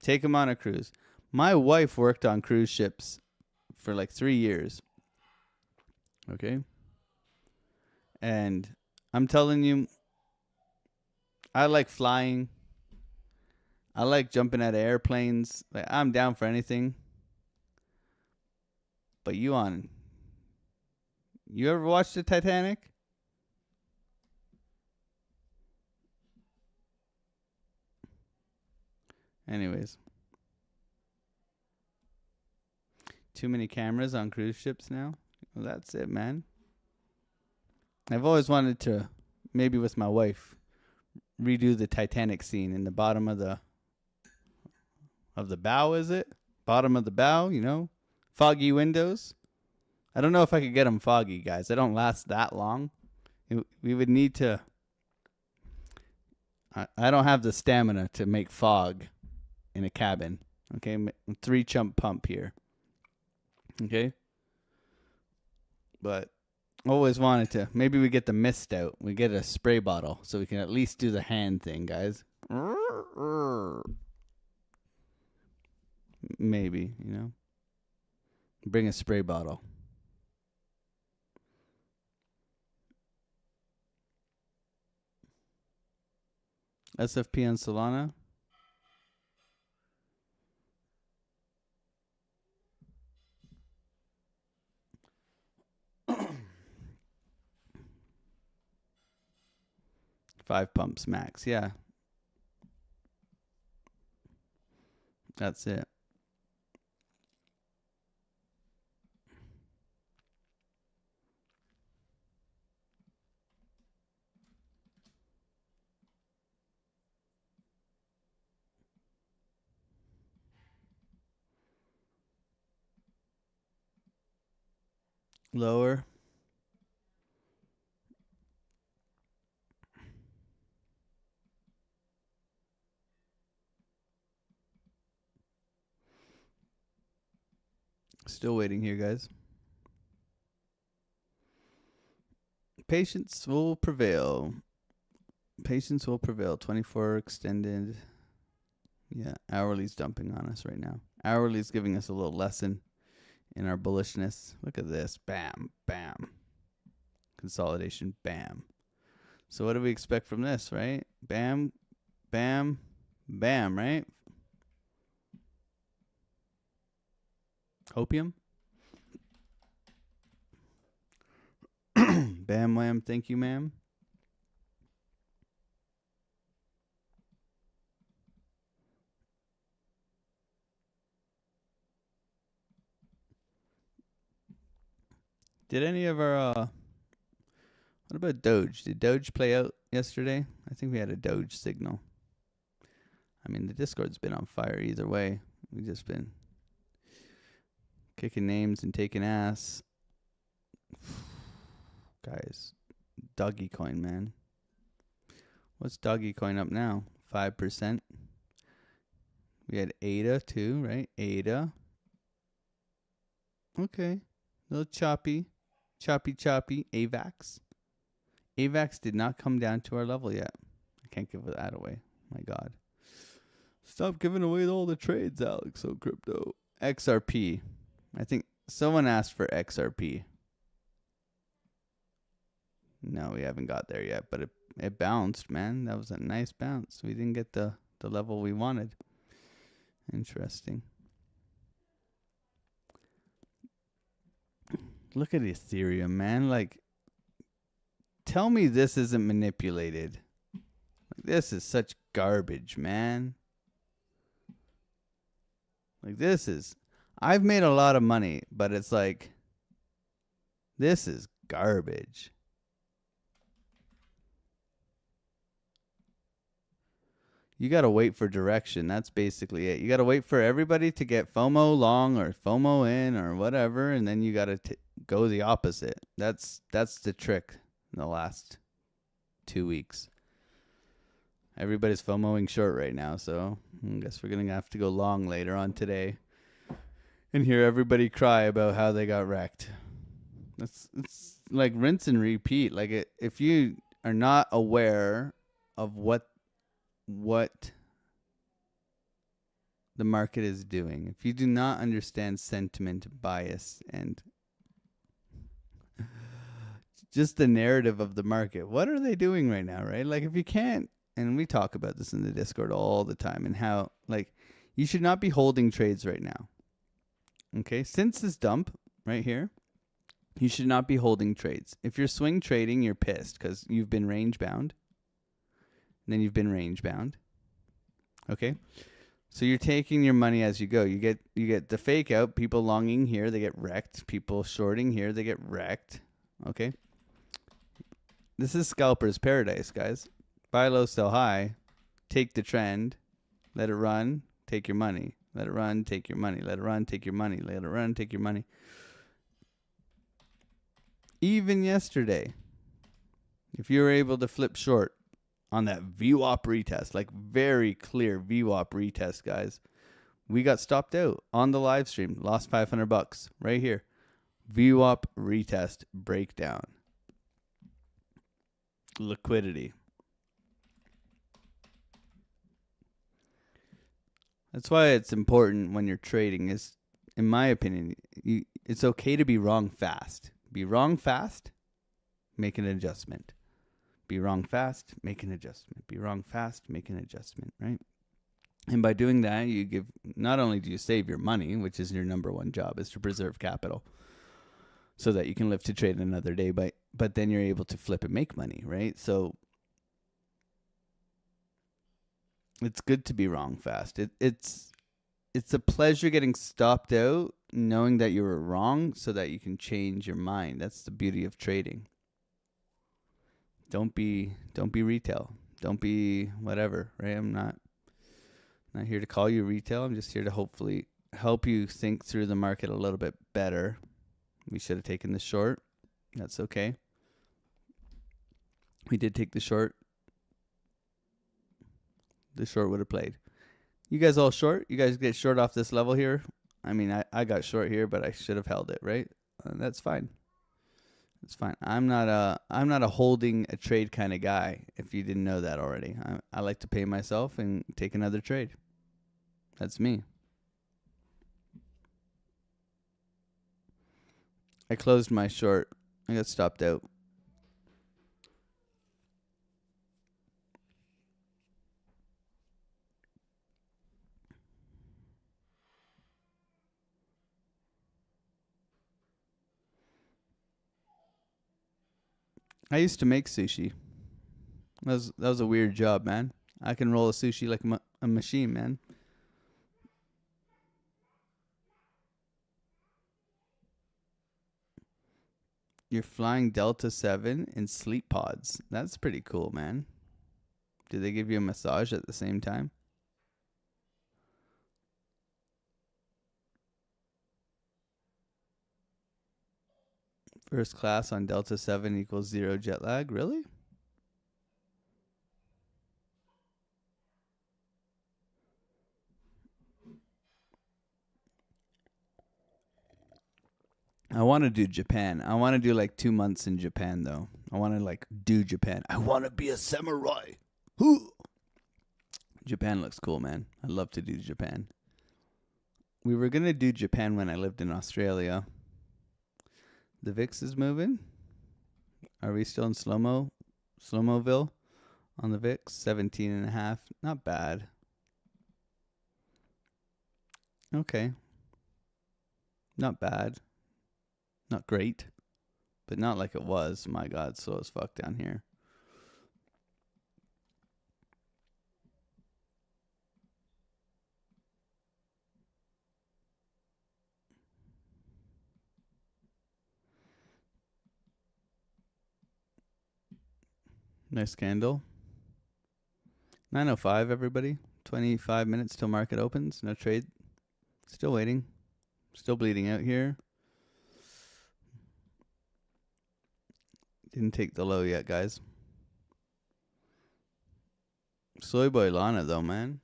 Speaker 2: Take them on a cruise. My wife worked on cruise ships for like 3 years. Okay? And I'm telling you, I like flying. I like jumping out of airplanes. Like, I'm down for anything. But you ever watched the Titanic? Anyways. Too many cameras on cruise ships now. Well, that's it, man. I've always wanted to, maybe with my wife, redo the Titanic scene in the bottom of the bow, is it? Bottom of the bow, you know? Foggy windows. I don't know if I could get them foggy, guys. They don't last that long. We would need to... I don't have the stamina to make fog in a cabin. Okay? 3 chump pump here. Okay? But always wanted to. Maybe we get the mist out. We get a spray bottle so we can at least do the hand thing, guys. Maybe, you know. Bring a spray bottle. SFP on Solana. Five pumps max, yeah. That's it. Lower. Still waiting here, guys. Patience will prevail. Patience will prevail. 24 extended. Yeah, hourly's dumping on us right now. Hourly's giving us a little lesson in our bullishness. Look at this. Bam, bam. Consolidation, bam. So what do we expect from this, right? Bam, bam, bam, right? Opium. Bam, wham, thank you, ma'am. Did any of our, what about Doge? Did Doge play out yesterday? I think we had a Doge signal. I mean, the Discord's been on fire either way. We've just been kicking names and taking ass. Guys, Doggy Coin, man. What's Doggy Coin up now? 5%. We had ADA too, right? ADA. Okay. A little choppy. Choppy. AVAX. AVAX did not come down to our level yet. I can't give that away. My God. Stop giving away all the trades, AlexOCrypto. XRP. I think someone asked for XRP. No, we haven't got there yet, but it bounced, man. That was a nice bounce. We didn't get the level we wanted. Interesting. Look at Ethereum, man. Like, tell me this isn't manipulated. Like, this is such garbage, man. Like, this is... I've made a lot of money, but it's like... This is garbage. You got to wait for direction. That's basically it. You got to wait for everybody to get FOMO long or FOMO in or whatever, and then you got to go the opposite. That's the trick in the last 2 weeks. Everybody's FOMOing short right now, so I guess we're going to have to go long later on today and hear everybody cry about how they got wrecked. It's like rinse and repeat. Like if you are not aware of what the market is doing, if you do not understand sentiment bias and just the narrative of the market, what are they doing right now, right? Like if you can't, and we talk about this in the Discord all the time, and how like you should not be holding trades right now. Okay, since this dump right here, you should not be holding trades. If you're swing trading, you're pissed because you've been range bound. Then you've been range bound. Okay. So you're taking your money as you go. You get the fake out. People longing here, they get wrecked. People shorting here, they get wrecked. Okay. This is scalper's paradise, guys. Buy low, sell high. Take the trend. Let it run. Take your money. Let it run. Take your money. Let it run. Take your money. Let it run. Take your money. Even yesterday, if you were able to flip short on that VWAP retest, like very clear VWAP retest, guys, we got stopped out on the live stream. Lost $500 right here. VWAP retest breakdown. Liquidity. That's why it's important when you're trading is, in my opinion, it's okay to be wrong fast. Be wrong fast, make an adjustment. Be wrong fast, make an adjustment. Be wrong fast, make an adjustment, right? And by doing that, you give, not only do you save your money, which is your number one job, is to preserve capital so that you can live to trade another day, but then you're able to flip and make money, right? So it's good to be wrong fast. It's a pleasure getting stopped out, knowing that you were wrong so that you can change your mind. That's the beauty of trading. Don't be retail. Don't be whatever, right? I'm not here to call you retail. I'm just here to hopefully help you think through the market a little bit better. We should have taken the short. That's okay. We did take the short. The short would have played. You guys all short? You guys get short off this level here? I mean, I got short here, but I should have held it, right? That's fine. It's fine. I'm not a holding a trade kind of guy, if you didn't know that already. I like to pay myself and take another trade. That's me. I closed my short. I got stopped out. I used to make sushi. That was a weird job, man. I can roll a sushi like a machine, man. You're flying Delta 7 in sleep pods. That's pretty cool, man. Do they give you a massage at the same time? First class on Delta 7 equals 0 jet lag. Really? I want to do Japan. I want to do like 2 months in Japan, though. I want to like do Japan. I want to be a samurai. Hoo! Japan looks cool, man. I'd love to do Japan. We were going to do Japan when I lived in Australia. The VIX is moving. Are we still in slow-moville on the VIX? 17.5. Not bad. Okay. Not bad. Not great. But not like it was. My God, slow as fuck down here. Nice candle. 9:05, everybody. 25 minutes till market opens. No trade. Still waiting. Still bleeding out here. Didn't take the low yet, guys. Soy boy Lana, though, man.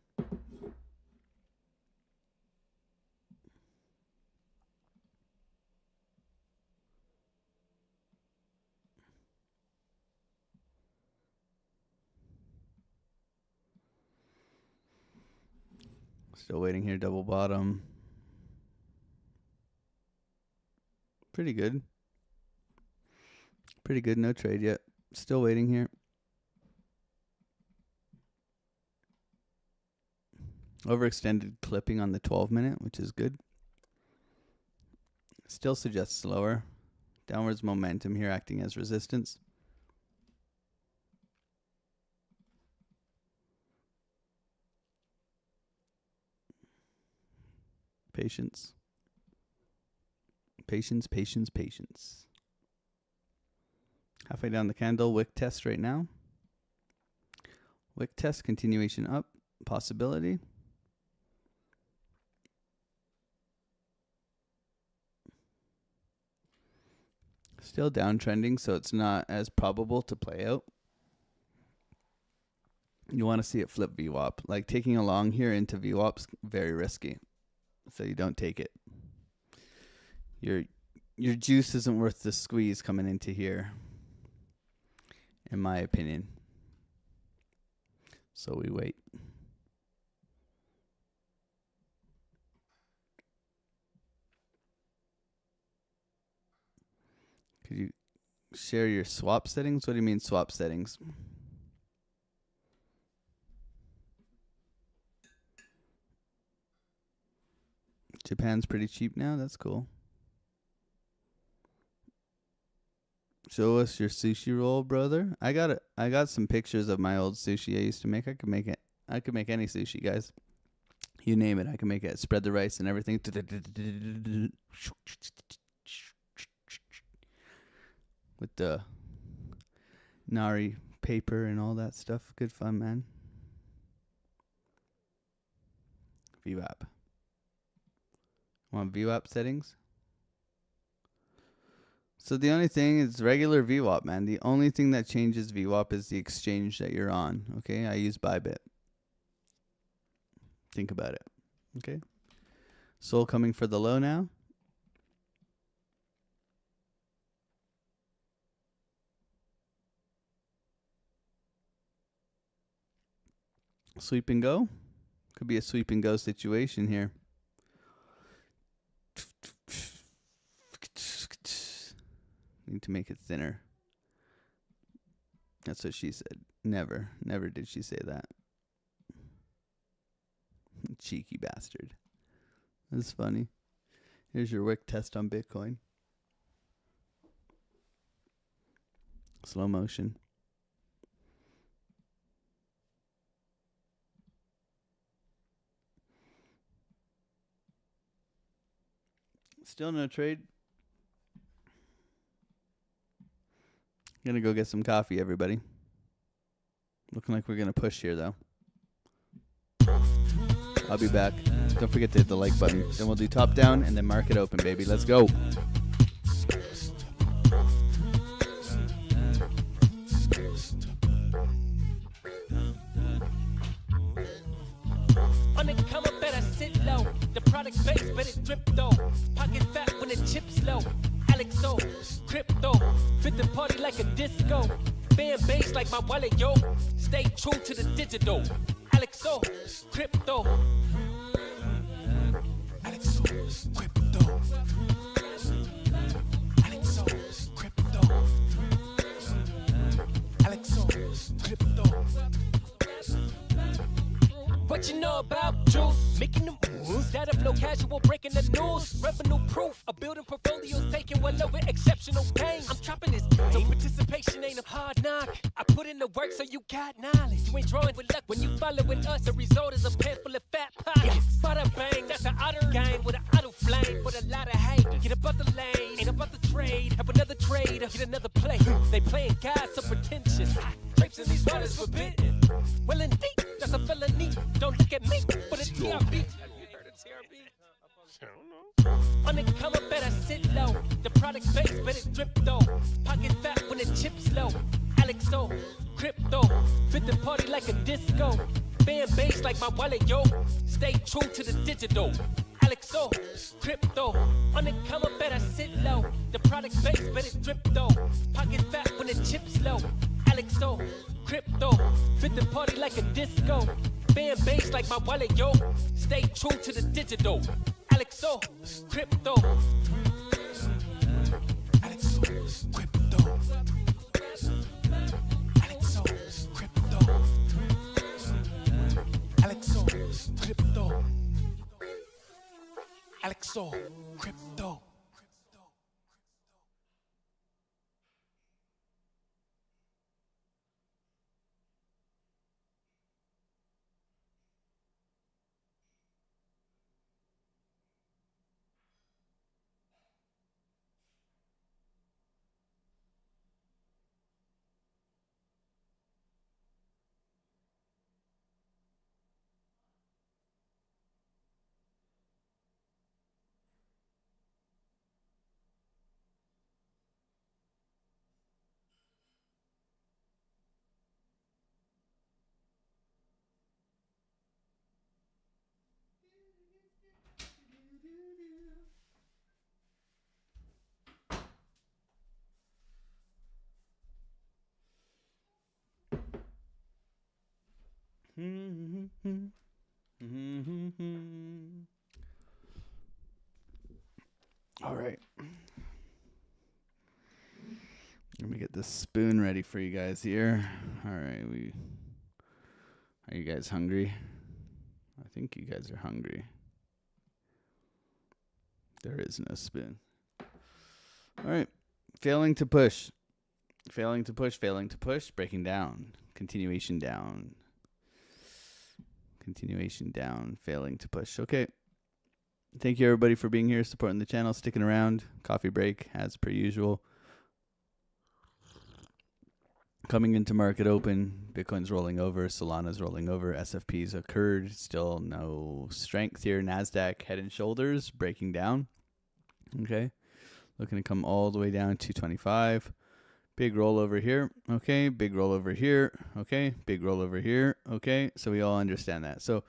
Speaker 2: Still waiting here, double bottom. Pretty good. Pretty good, no trade yet. Still waiting here. Overextended clipping on the 12-minute, which is good. Still suggests slower. Downwards momentum here acting as resistance. Patience. Patience, patience, patience. Halfway down the candle, wick test right now. Wick test, continuation up, possibility. Still downtrending, so it's not as probable to play out. You want to see it flip VWAP. Like taking a long here into VWAP's very risky, so you don't take it. Your juice isn't worth the squeeze coming into here, in my opinion. So we wait. Could you share your swap settings? What do you mean swap settings? Japan's pretty cheap now. That's cool. Show us your sushi roll, brother. I got some pictures of my old sushi I used to make. I could make it. I could make any sushi, guys. You name it, I can make it. Spread the rice and everything. With the nari paper and all that stuff. Good fun, man. VWAP. Want VWAP settings? So the only thing is regular VWAP, man. The only thing that changes VWAP is the exchange that you're on. Okay, I use Bybit. Think about it. Okay. Soul coming for the low now. Sweep and go. Could be a sweep and go situation here. Need to make it thinner. That's what she said. Never did she say that. Cheeky bastard. That's funny. Here's your wick test on Bitcoin. Slow motion. Still no trade. Gonna go get some coffee, everybody. Looking like we're gonna push here, though. I'll be back. Don't forget to hit the like button. Then we'll do top down and then market open, baby. Let's go.
Speaker 1: On the come up, better sit low. The product base, but it drip though. Pocket fat when the chips low. AlexOCrypto, fit the party like a disco. Fan base like my wallet, yo. Stay true to the digital. AlexOCrypto. AlexOCrypto. AlexOCrypto. AlexOCrypto. What you know about juice? Making the moves, data flow casual, breaking the news. Revenue proof, a building portfolios taking well over exceptional gain. I'm trapping this, so participation ain't a hard knock. I put in the work so you got knowledge. You ain't drawing with luck when you following us. The result is a pants full of fat pockets. Bada bang, that's an otter game with an auto flame, with a lot of hate. Get about the lane, ain't about the trade. Have another trade, get another play. They playing guys so pretentious. Drapes in these waters forbidden. Well, indeed, that's a felony. Don't look at me for the TRB. Have you heard of TRB? I don't know. On the come up, better sit low. The product base, but it drip though. Pocket fat when the chips low. AlexOCrypto, fit the party like a disco. Fan base like my wallet, yo. Stay true to the digital. AlexOCrypto, on the come up, better sit low. The product base, but it drip though. Pocket fat when the chips low. AlexOCrypto, fit the party like a disco. Fan base like my wallet, yo. Stay true to the digital. AlexOCrypto. AlexOCrypto. AlexOCrypto. AlexOCrypto. AlexOCrypto.
Speaker 2: All right. Let me get this spoon ready for you guys here. All right, are you guys hungry? I think you guys are hungry. There is no spoon. All right. Failing to push. Failing to push. Failing to push. Breaking down. Continuation down. Continuation down. Failing to push. Okay. Thank you, everybody, for being here, supporting the channel, sticking around. Coffee break, as per usual. Coming into market open, Bitcoin's rolling over, Solana's rolling over, SFP's occurred, still no strength here. NASDAQ head and shoulders, breaking down. Okay, looking to come all the way down to 25. Big roll over here. Okay, big roll over here. Okay, big roll over here. Okay, so we all understand that. So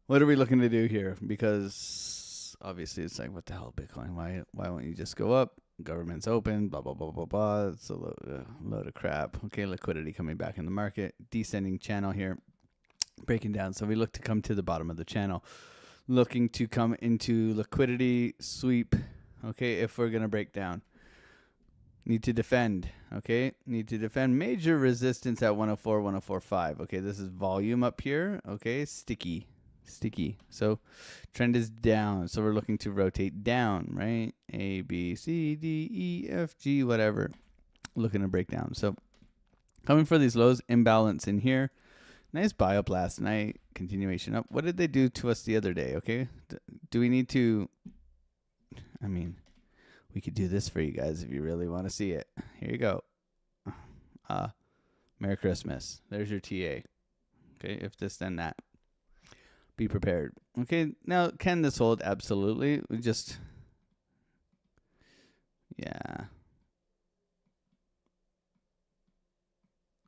Speaker 2: what are we looking to do here? Because obviously it's like, what the hell, Bitcoin? Why won't you just go up? Government's open, blah, blah, blah, blah, blah. It's a load of crap. Okay, liquidity coming back in the market. Descending channel here. Breaking down. So we look to come to the bottom of the channel. Looking to come into liquidity sweep. Okay, if we're going to break down. Need to defend. Okay, need to defend. Major resistance at 104, 104.5. Okay, this is volume up here. Okay, sticky. So trend is down, so we're looking to rotate down, right? A, B, C, D, E, F, G, whatever. Looking to break down. So coming for these lows, imbalance in here. Nice buy up last night, continuation up. What did they do to us the other day? Okay, do we need to, I mean, we could do this for you guys if you really want to see it. Here you go. Merry Christmas. There's your TA. Okay, if this then that. Be prepared. Okay, now can this hold? Absolutely. We just, yeah.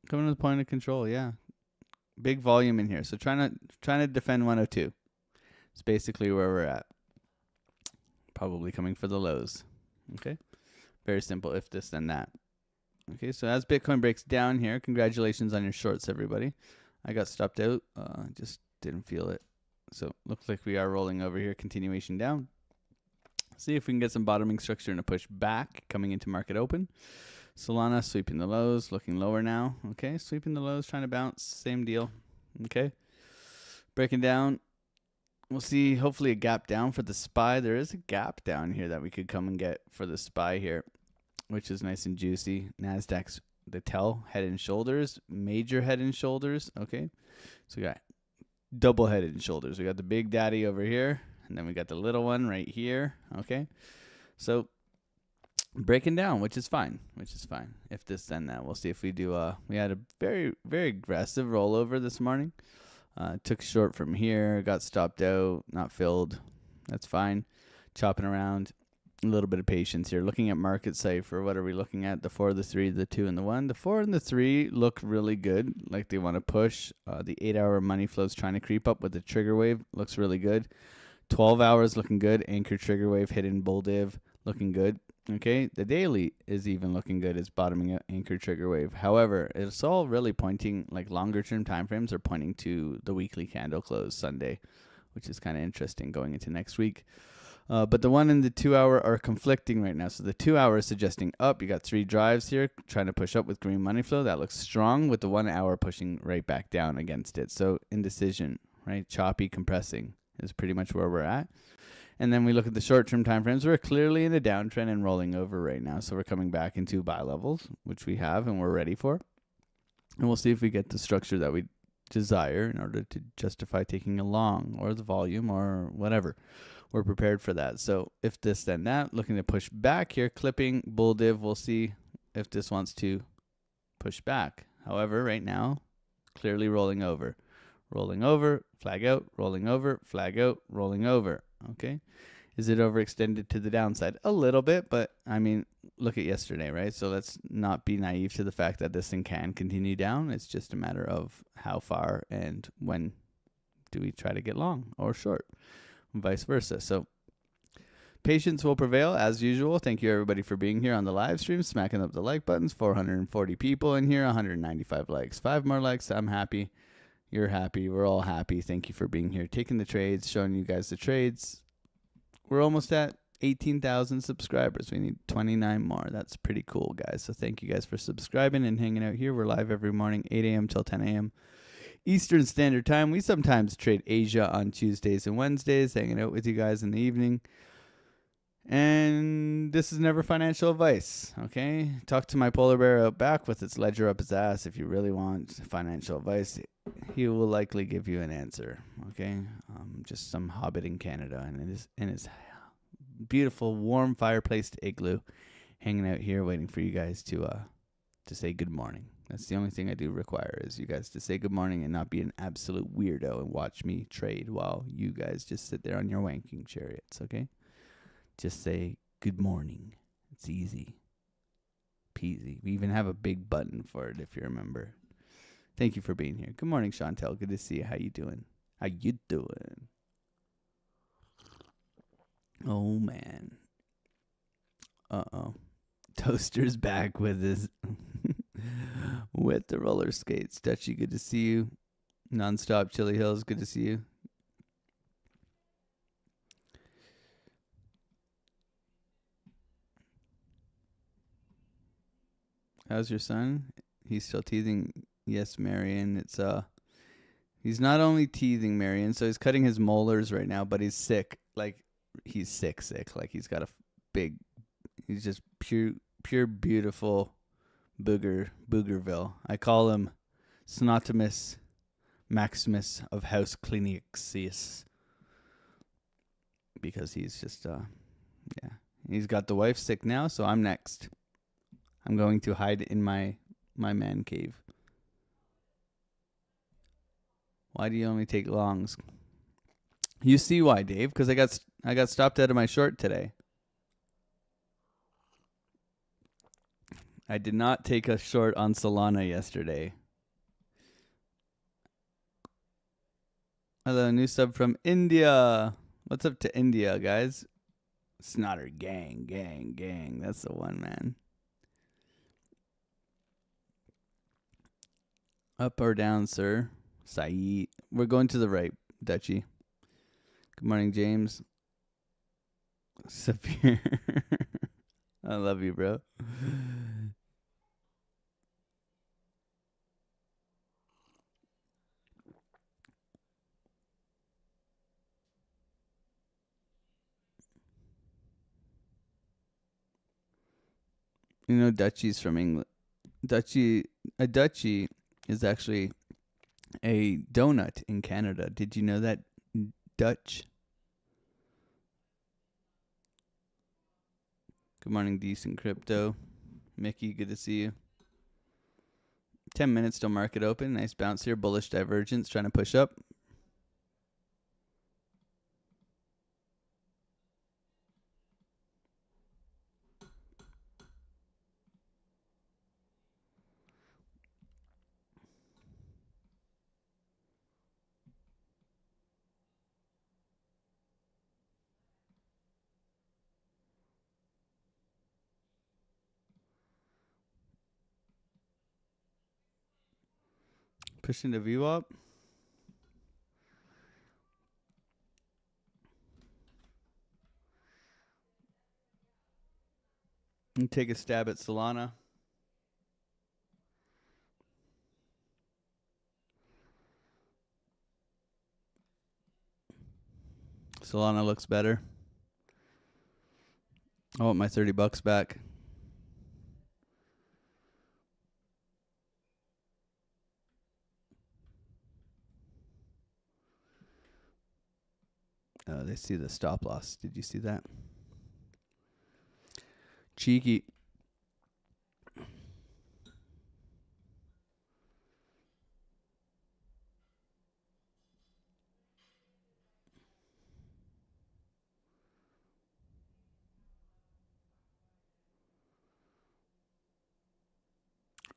Speaker 2: Coming to the point of control, yeah. Big volume in here. So trying to defend 102. It's basically where we're at. Probably coming for the lows. Okay. Very simple. If this then that. Okay, so as Bitcoin breaks down here, congratulations on your shorts, everybody. I got stopped out. Just didn't feel it. So looks like we are rolling over here, continuation down. See if we can get some bottoming structure and a push back coming into market open. Solana sweeping the lows, looking lower now. Okay, sweeping the lows, trying to bounce, same deal. Okay, breaking down. We'll see hopefully a gap down for the SPY. There is a gap down here that we could come and get for the SPY here, which is nice and juicy. NASDAQ's the tail, head and shoulders, major head and shoulders. Okay, so we got double head and shoulders. We got the big daddy over here, and then we got the little one right here. Okay, so breaking down, which is fine. If this then that, we'll see if we do. We had a very, very aggressive rollover this morning. Took short from here, got stopped out, not filled. That's fine. Chopping around. A little bit of patience here. Looking at market cipher, what are we looking at? The 4, the 3, the 2, and the 1. The 4 and the 3 look really good, like they want to push. The 8-hour money flows trying to creep up with the trigger wave. Looks really good. 12 hours looking good. Anchor trigger wave, hidden bull div, looking good. Okay, the daily is even looking good. It's bottoming out, anchor trigger wave. However, it's all really pointing, like longer term time frames are pointing to the weekly candle close Sunday, which is kind of interesting going into next week. But the 1 and the 2 hour are conflicting right now. So the 2 hour is suggesting up. You got 3 drives here trying to push up with green money flow. That looks strong, with the 1 hour pushing right back down against it. So indecision, right? Choppy compressing is pretty much where we're at. And then we look at the short-term time frames. We're clearly in a downtrend and rolling over right now. So we're coming back into buy levels, which we have and we're ready for. And we'll see if we get the structure that we desire in order to justify taking a long, or the volume, or whatever. We're prepared for that. So if this then that, looking to push back here, clipping bull div. We'll see if this wants to push back. However, right now, clearly rolling over, flag out, rolling over, flag out, rolling over. Okay, is it overextended to the downside? A little bit, but I mean, look at yesterday, right? So let's not be naive to the fact that this thing can continue down. It's just a matter of how far and when do we try to get long or short, and vice versa. So patience will prevail as usual. Thank you everybody for being here on the live stream, smacking up the like buttons. 440 people in here, 195 likes. 5 more likes, I'm happy. You're happy. We're all happy. Thank you for being here, taking the trades, showing you guys the trades. We're almost at 18,000 subscribers. We need 29 more. That's pretty cool, guys. So thank you guys for subscribing and hanging out here. We're live every morning, 8 a.m. till 10 a.m. Eastern Standard Time. We sometimes trade Asia on Tuesdays and Wednesdays, hanging out with you guys in the evening. And this is never financial advice, okay? Talk to my polar bear out back with its ledger up his ass if you really want financial advice. He will likely give you an answer, okay? Just some hobbit in Canada and in his beautiful warm fireplace igloo, hanging out here waiting for you guys to say good morning. That's the only thing I do require is you guys to say good morning and not be an absolute weirdo and watch me trade while you guys just sit there on your wanking chariots, okay? Just say good morning. It's easy peasy. We even have a big button for it if you remember. Thank you for being here. Good morning, Chantel. Good to see you. How you doing? How you doing? Oh, man. Uh-oh. Toaster's back with his with the roller skates. Dutchy, good to see you. Nonstop Chili Hills, good to see you. How's your son? He's still teething. Yes, Marion. It's he's not only teething, Marion, so he's cutting his molars right now, but he's sick. Like he's sick. Like he's got a he's just pure beautiful boogerville. I call him Snotimus Maximus of House Clinixius because he's just yeah. He's got the wife sick now, so I'm next. I'm going to hide in my man cave. Why do you only take longs? You see why, Dave? Because I got stopped out of my short today. I did not take a short on Solana yesterday. Hello, new sub from India. What's up to India, guys? Snotter gang. That's the one, man. Up or down, sir? Saeed. We're going to the right, Dutchy. Good morning, James. Sapir. I love you, bro. You know, Dutchy's from England. A Dutchy is actually a donut in Canada. Did you know that, Dutch? Good morning, Decent Crypto. Mickey, good to see you. 10 minutes till market open. Nice bounce here. Bullish divergence trying to push up. Pushing the view up. And take a stab at Solana. Solana looks better. I want my $30 back. Oh, they see the stop loss. Did you see that? Cheeky.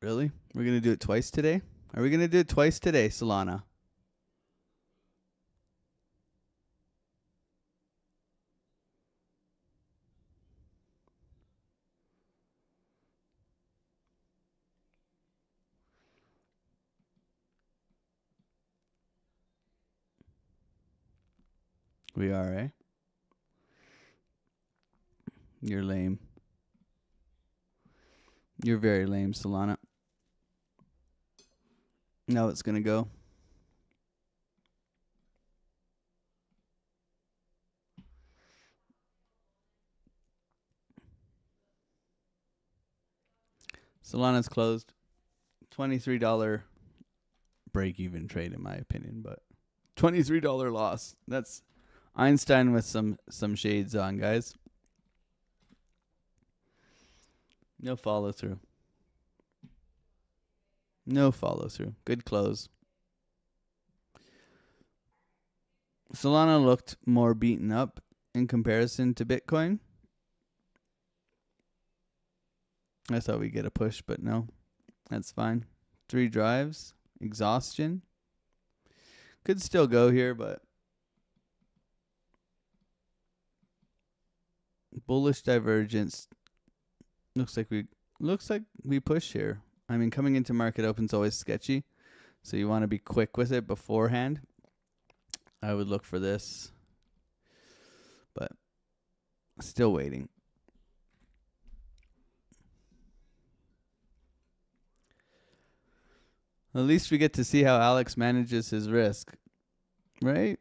Speaker 2: Really? We're going to do it twice today? Are we going to do it twice today, Solana? We are, eh? You're lame. You're very lame, Solana. Now it's going to go. Solana's closed. $23 break-even trade, in my opinion, but $23 loss. That's Einstein with some shades on, guys. No follow through. No follow through. Good close. Solana looked more beaten up in comparison to Bitcoin. I thought we'd get a push, but no. That's fine. 3 drives. Exhaustion. Could still go here, but bullish divergence. Looks like we push here. I mean, coming into market open's always sketchy, so you want to be quick with it beforehand. I would look for this, but still waiting. At least we get to see how Alex manages his risk, right?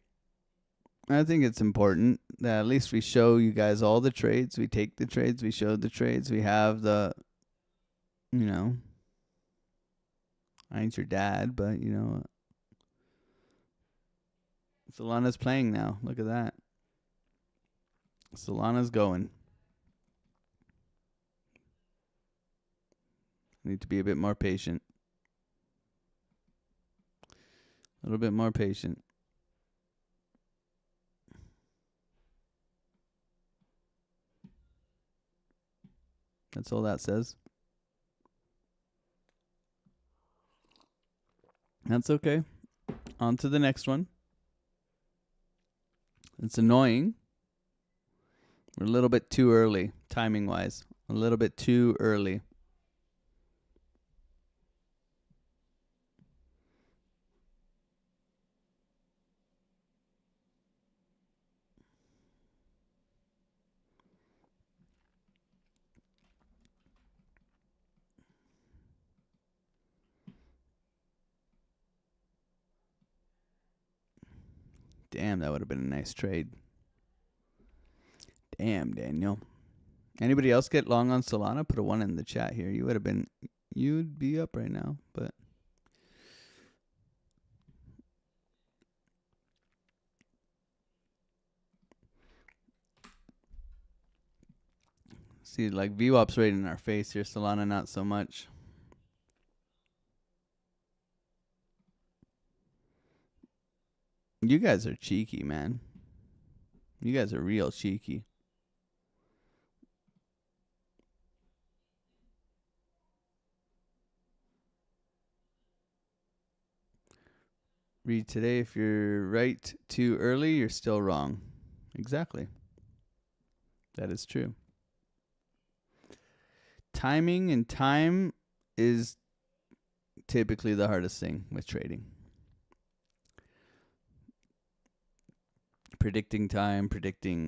Speaker 2: I think it's important that at least we show you guys all the trades. We take the trades. We show the trades. We have the, you know, I ain't your dad, but, you know, Solana's playing now. Look at that. Solana's going. Need to be a bit more patient. A little bit more patient. That's all that says. That's okay. On to the next one. It's annoying. We're a little bit too early, timing-wise. A little bit too early. Damn, that would have been a nice trade. Damn, Daniel. Anybody else get long on Solana? Put a 1 in the chat here. You'd be up right now, but see, like VWAP's right in our face here. Solana, not so much. You guys are cheeky, man. You guys are real cheeky. Read today. If you're right too early, you're still wrong. Exactly. That is true. Timing and time is typically the hardest thing with trading. Predicting time, it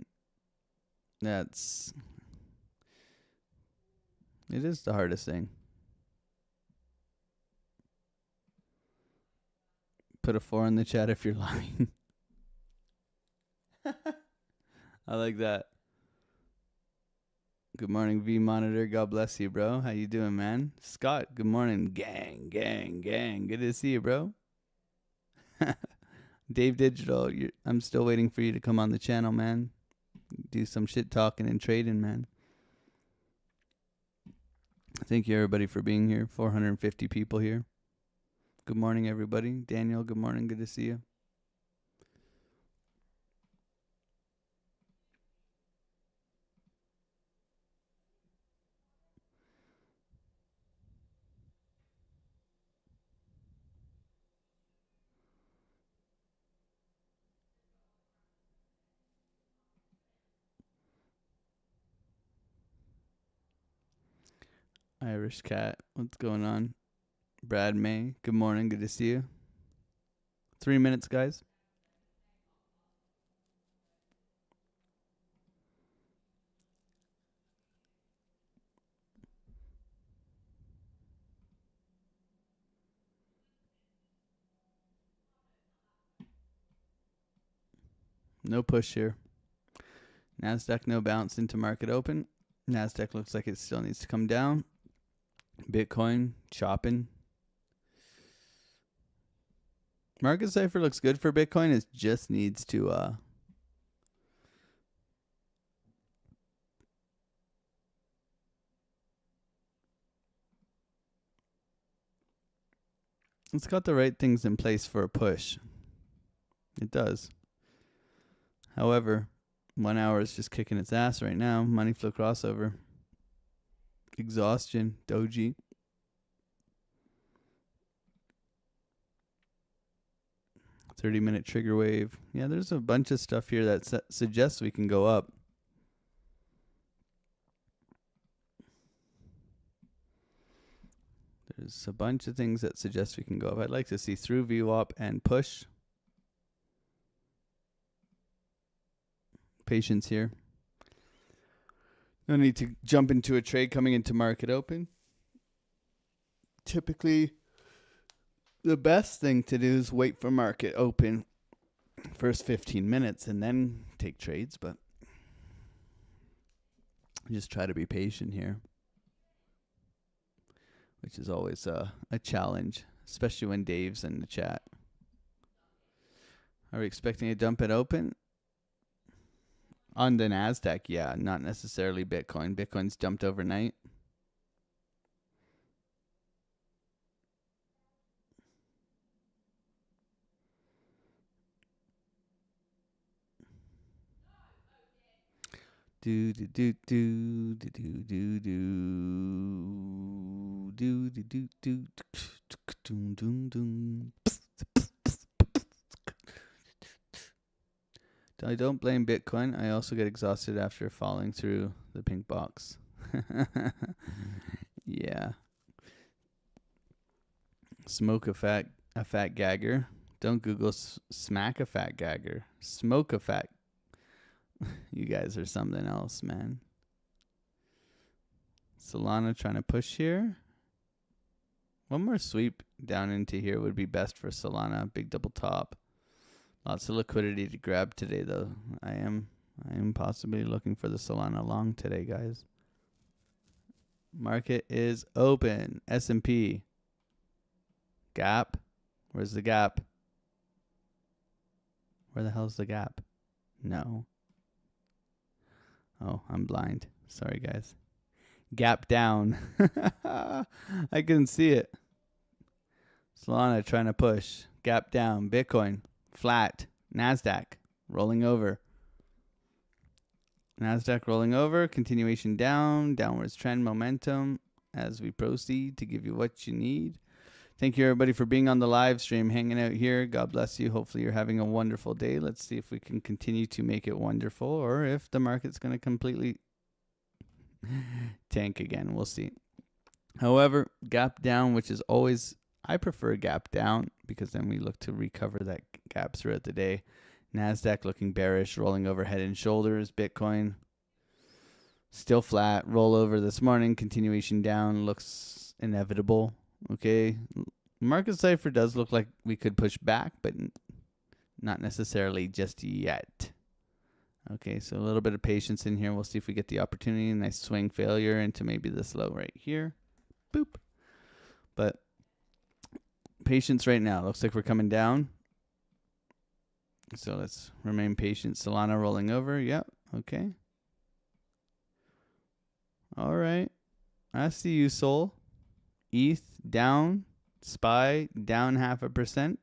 Speaker 2: is the hardest thing. Put a 4 in the chat if you're lying. I like that. Good morning, V Monitor. God bless you, bro. How you doing, man? Scott, good morning. Gang. Good to see you, bro. Dave Digital, I'm still waiting for you to come on the channel, man. Do some shit talking and trading, man. Thank you, everybody, for being here. 450 people here. Good morning, everybody. Daniel, good morning. Good to see you. Irish Cat, what's going on? Brad May, good morning. Good to see you. 3 minutes, guys. No push here. NASDAQ no bounce into market open. NASDAQ looks like it still needs to come down. Bitcoin chopping. Market cipher looks good for Bitcoin. It just needs to it's got the right things in place for a push. It does. However, 1 hour is just kicking its ass right now. Money flow crossover. Exhaustion. Doji. .30-minute trigger wave. Yeah, there's a bunch of stuff here that suggests we can go up. There's a bunch of things that suggest we can go up. I'd like to see through VWAP and push. Patience here. No need to jump into a trade coming into market open. Typically, the best thing to do is wait for market open first 15 minutes and then take trades, but just try to be patient here, which is always a challenge, especially when Dave's in the chat. Are we expecting a dump at open? On the NASDAQ, yeah, not necessarily Bitcoin. Bitcoin's dumped overnight. Do do do do do do do do do do do doom doom doom. I don't blame Bitcoin. I also get exhausted after falling through the pink box. Yeah. Smoke a fat gagger. Don't Google smack a fat gagger. Smoke a fat. You guys are something else, man. Solana trying to push here. One more sweep down into here would be best for Solana. Big double top. Lots of liquidity to grab today, though. I am possibly looking for the Solana long today, guys. Market is open. S&P. Gap. Where's the gap? Where the hell's the gap? No. Oh, I'm blind. Sorry, guys. Gap down. I couldn't see it. Solana trying to push. Gap down. Bitcoin. Flat. NASDAQ. Rolling over. NASDAQ rolling over. Continuation down. Downwards trend momentum as we proceed to give you what you need. Thank you, everybody, for being on the live stream, hanging out here. God bless you. Hopefully, you're having a wonderful day. Let's see if we can continue to make it wonderful or if the market's going to completely tank again. We'll see. However, gap down, which is always, I prefer gap down because then we look to recover that gap throughout the day. NASDAQ looking bearish, rolling over head and shoulders. Bitcoin still flat. Roll over this morning. Continuation down looks inevitable. Okay. Market cipher does look like we could push back, but not necessarily just yet. Okay, so a little bit of patience in here. We'll see if we get the opportunity. Nice swing failure into maybe this low right here. Boop. But patience right now. Looks like we're coming down. So let's remain patient. Solana rolling over. Yep. Okay. All right. I see you, Sol. ETH down. SPY down 0.5%.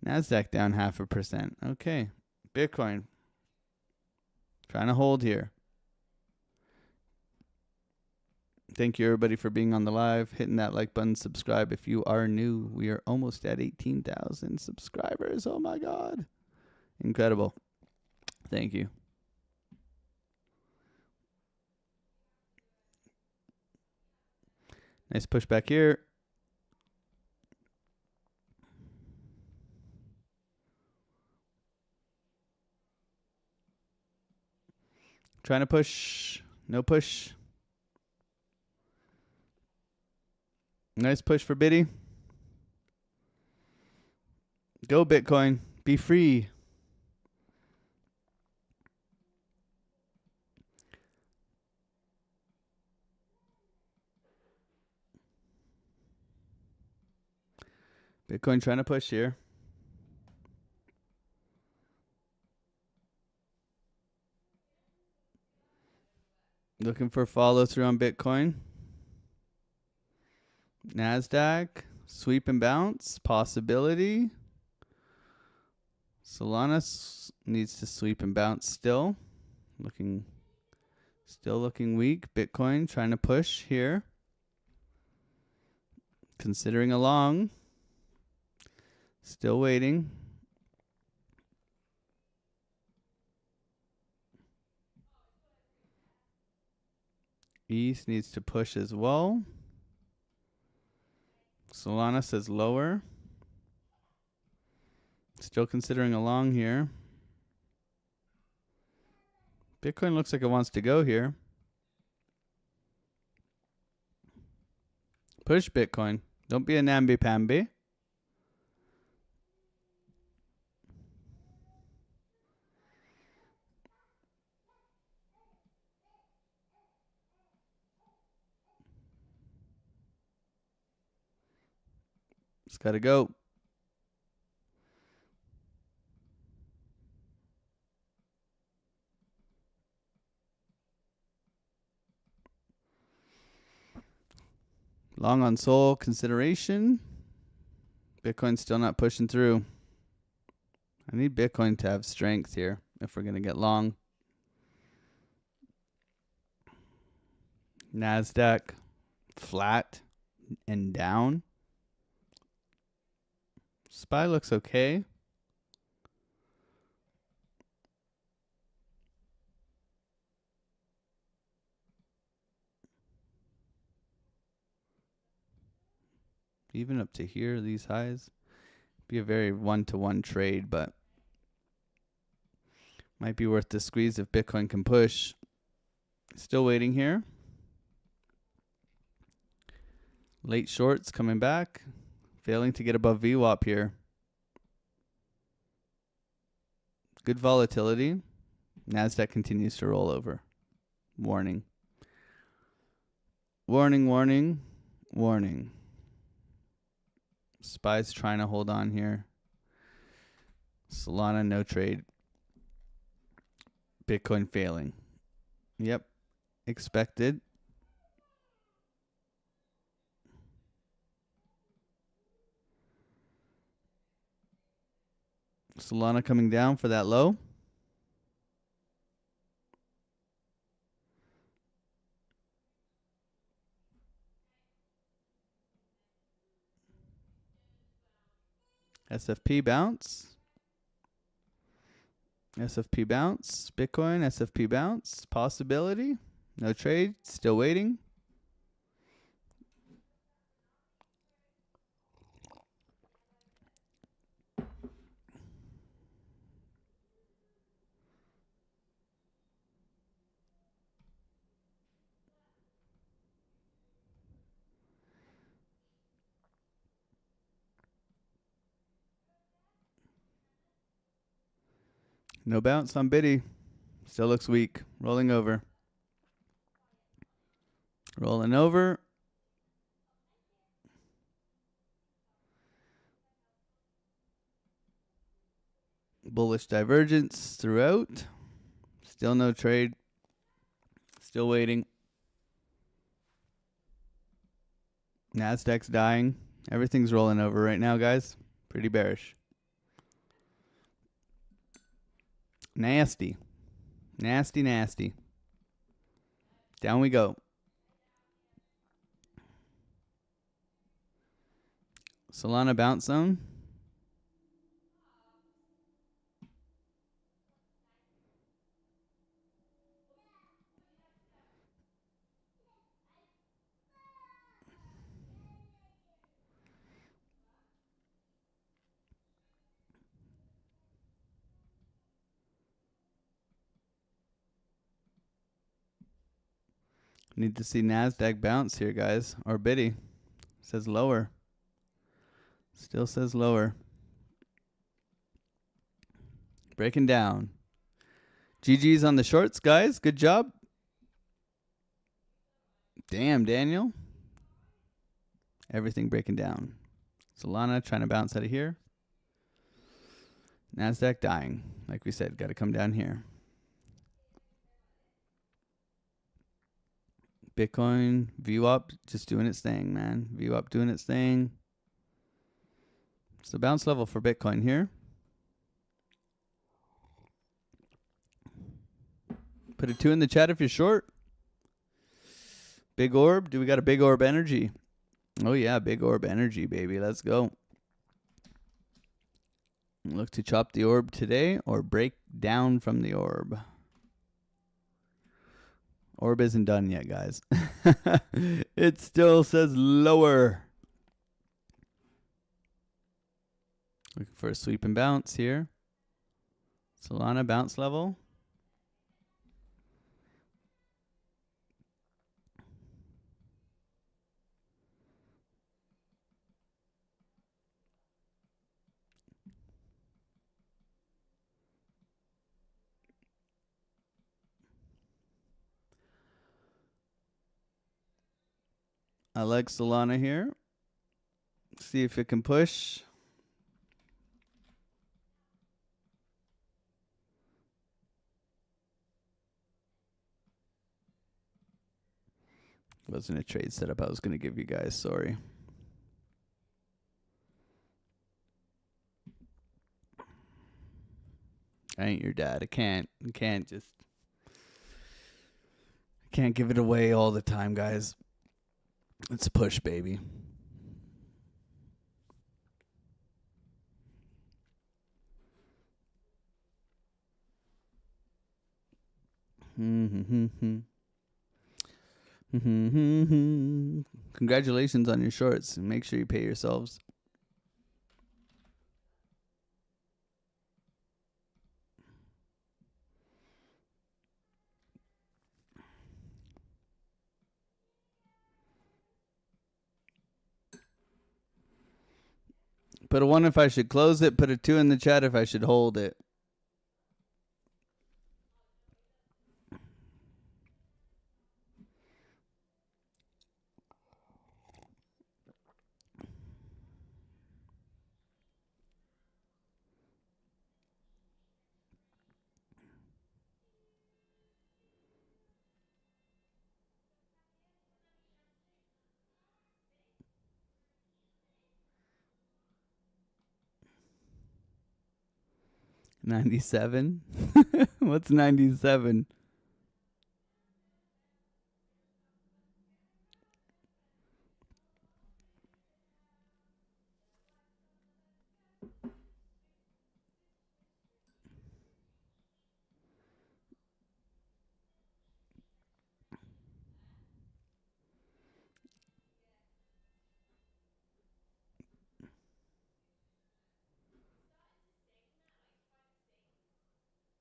Speaker 2: NASDAQ down 0.5%. Okay. Bitcoin. Trying to hold here. Thank you, everybody, for being on the live. Hitting that like button. Subscribe if you are new. We are almost at 18,000 subscribers. Oh, my God. Incredible. Thank you. Nice pushback here. Trying to push. No push. Nice push for Biddy. Go Bitcoin. Be free. Bitcoin trying to push here. Looking for follow through on Bitcoin. NASDAQ, sweep and bounce, possibility. Solana needs to sweep and bounce still. Still looking weak. Bitcoin trying to push here. Considering a long. Still waiting. ETH needs to push as well. Solana says lower. Still considering a long here. Bitcoin looks like it wants to go here. Push Bitcoin. Don't be a namby-pamby. It's got to go. Long on Sol consideration. Bitcoin's still not pushing through. I need Bitcoin to have strength here if we're going to get long. NASDAQ flat and down. SPY looks okay. Even up to here, these highs. Be a very one-to-one trade, but might be worth the squeeze if Bitcoin can push. Still waiting here. Late shorts coming back. Failing to get above VWAP here. Good volatility. NASDAQ continues to roll over. Warning. Warning, warning, warning. SPY's trying to hold on here. Solana, no trade. Bitcoin failing. Yep. Expected. Solana coming down for that low. SFP bounce. SFP bounce. Bitcoin, SFP bounce. Possibility. No trade. Still waiting. No bounce on Biddy. Still looks weak. Rolling over. Rolling over. Bullish divergence throughout. Still no trade. Still waiting. NASDAQ's dying. Everything's rolling over right now, guys. Pretty bearish. Nasty. Nasty, nasty. Down we go. Solana bounce zone. Need to see NASDAQ bounce here, guys. Or Biddy. Says lower. Still says lower. Breaking down. GG's on the shorts, guys. Good job. Damn, Daniel. Everything breaking down. Solana trying to bounce out of here. NASDAQ dying. Like we said, got to come down here. Bitcoin, VWAP, just doing its thing, man. VWAP doing its thing. It's the bounce level for Bitcoin here. Put a 2 in the chat if you're short. Big orb. Do we got a big orb energy? Oh, yeah. Big orb energy, baby. Let's go. Look to chop the orb today or break down from the orb. Orb isn't done yet, guys. It still says lower. Looking for a sweep and bounce here. Solana bounce level. I like Solana here. See if it can push. Wasn't a trade setup I was going to give you guys. Sorry. I ain't your dad. I can't give it away all the time, guys. It's a push, baby. Congratulations on your shorts. Make sure you pay yourselves. Put a 1 if I should close it. Put a 2 in the chat if I should hold it. $97? What's 97?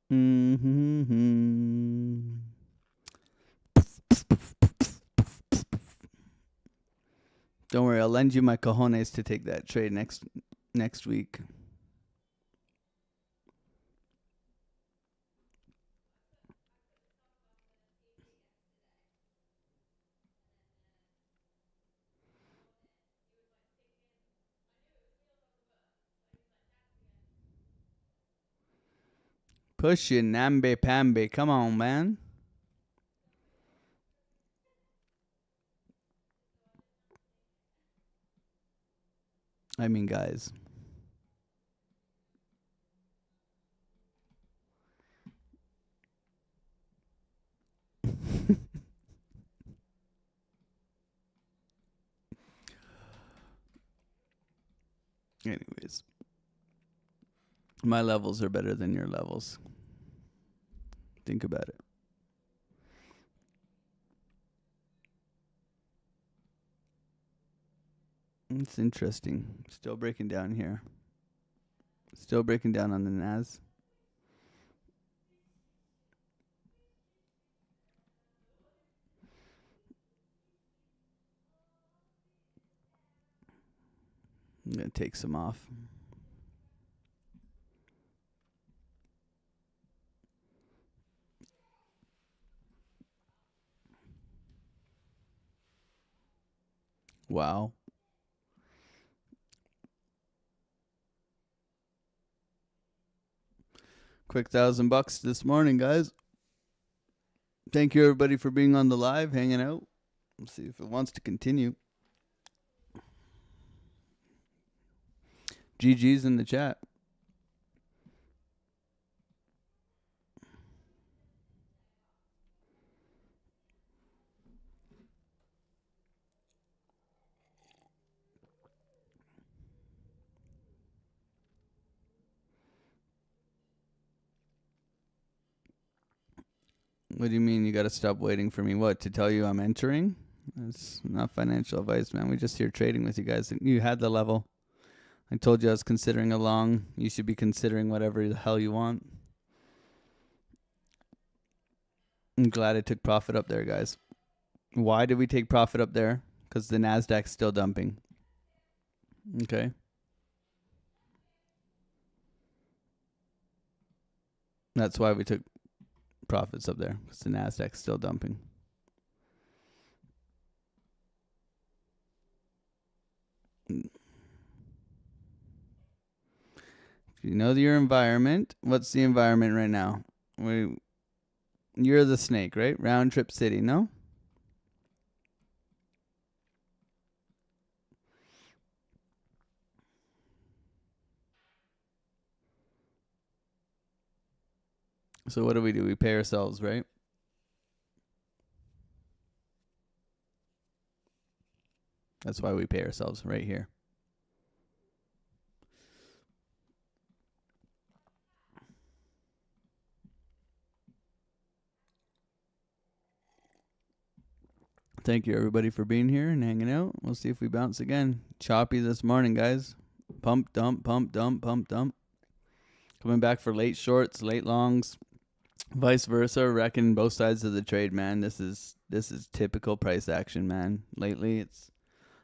Speaker 2: Don't worry, I'll lend you my cojones to take that trade next week. Push you, Nambe Pambe. Come on, man. I mean, guys. Anyways. My levels are better than your levels. Think about it. It's interesting. Still breaking down here. Still breaking down on the NAS. I'm going to take some off. Wow. Quick $1,000 this morning, guys. Thank you, everybody, for being on the live, hanging out. Let's see if it wants to continue. GG's in the chat. What do you mean you got to stop waiting for me? What, to tell you I'm entering? That's not financial advice, man. We're just here trading with you guys. You had the level. I told you I was considering a long. You should be considering whatever the hell you want. I'm glad I took profit up there, guys. Why did we take profit up there? Because the NASDAQ's still dumping. Okay. That's why we took profits up there, because the NASDAQ's still dumping. If you know your environment, what's the environment right now? You're the snake, right? Round trip city, no? So what do? We pay ourselves, right? That's why we pay ourselves right here. Thank you, everybody, for being here and hanging out. We'll see if we bounce again. Choppy this morning, guys. Pump, dump, pump, dump, pump, dump. Coming back for late shorts, late longs, vice versa. Reckon both sides of the trade, man. This is typical price action, man. Lately, it's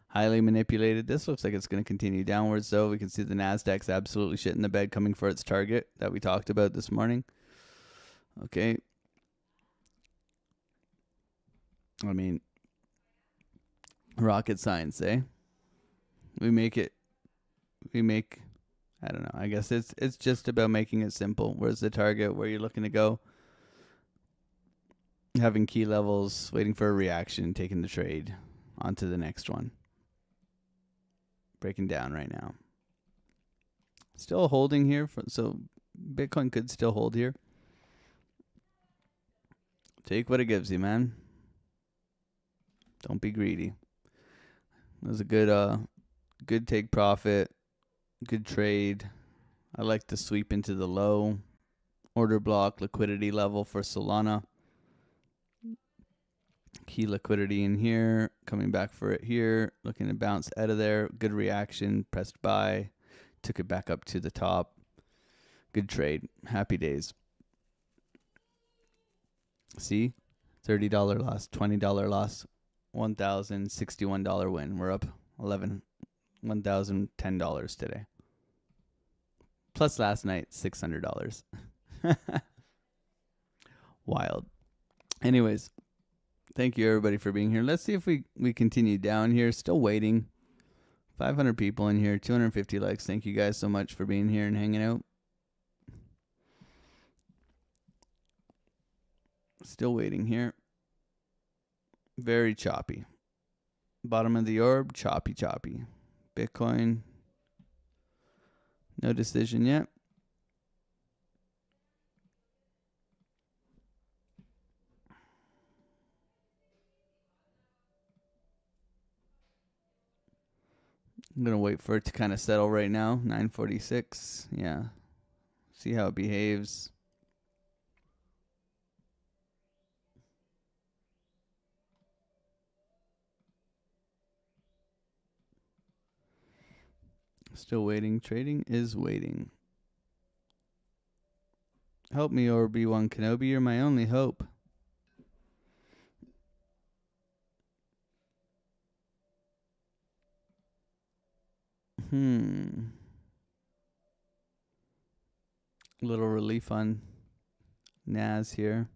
Speaker 2: highly manipulated. This looks like it's going to continue downwards, though. We can see the NASDAQ's absolutely shit in the bed coming for its target that we talked about this morning. Okay. I mean, rocket science, eh? I don't know. I guess it's just about making it simple. Where's the target? Where you're looking to go? Having key levels, waiting for a reaction, taking the trade on to the next one. Breaking down right now. Still holding here. So Bitcoin could still hold here. Take what it gives you, man. Don't be greedy. It was a good take profit. Good trade. I like to sweep into the low order block liquidity level for Solana. Key liquidity in here. Coming back for it here. Looking to bounce out of there. Good reaction. Pressed buy. Took it back up to the top. Good trade. Happy days. See? $30 loss. $20 loss. $1,061 win. We're up $1,010 today. Plus last night, $600. Wild. Anyways, thank you, everybody, for being here. Let's see if we continue down here. Still waiting. 500 people in here. 250 likes. Thank you guys so much for being here and hanging out. Still waiting here. Very choppy. Bottom of the orb, choppy. Bitcoin, no decision yet. I'm going to wait for it to kind of settle right now. 946. Yeah. See how it behaves. Still waiting. Trading is waiting. Help me, or B1 Kenobi. You're my only hope. Little relief on NAS here.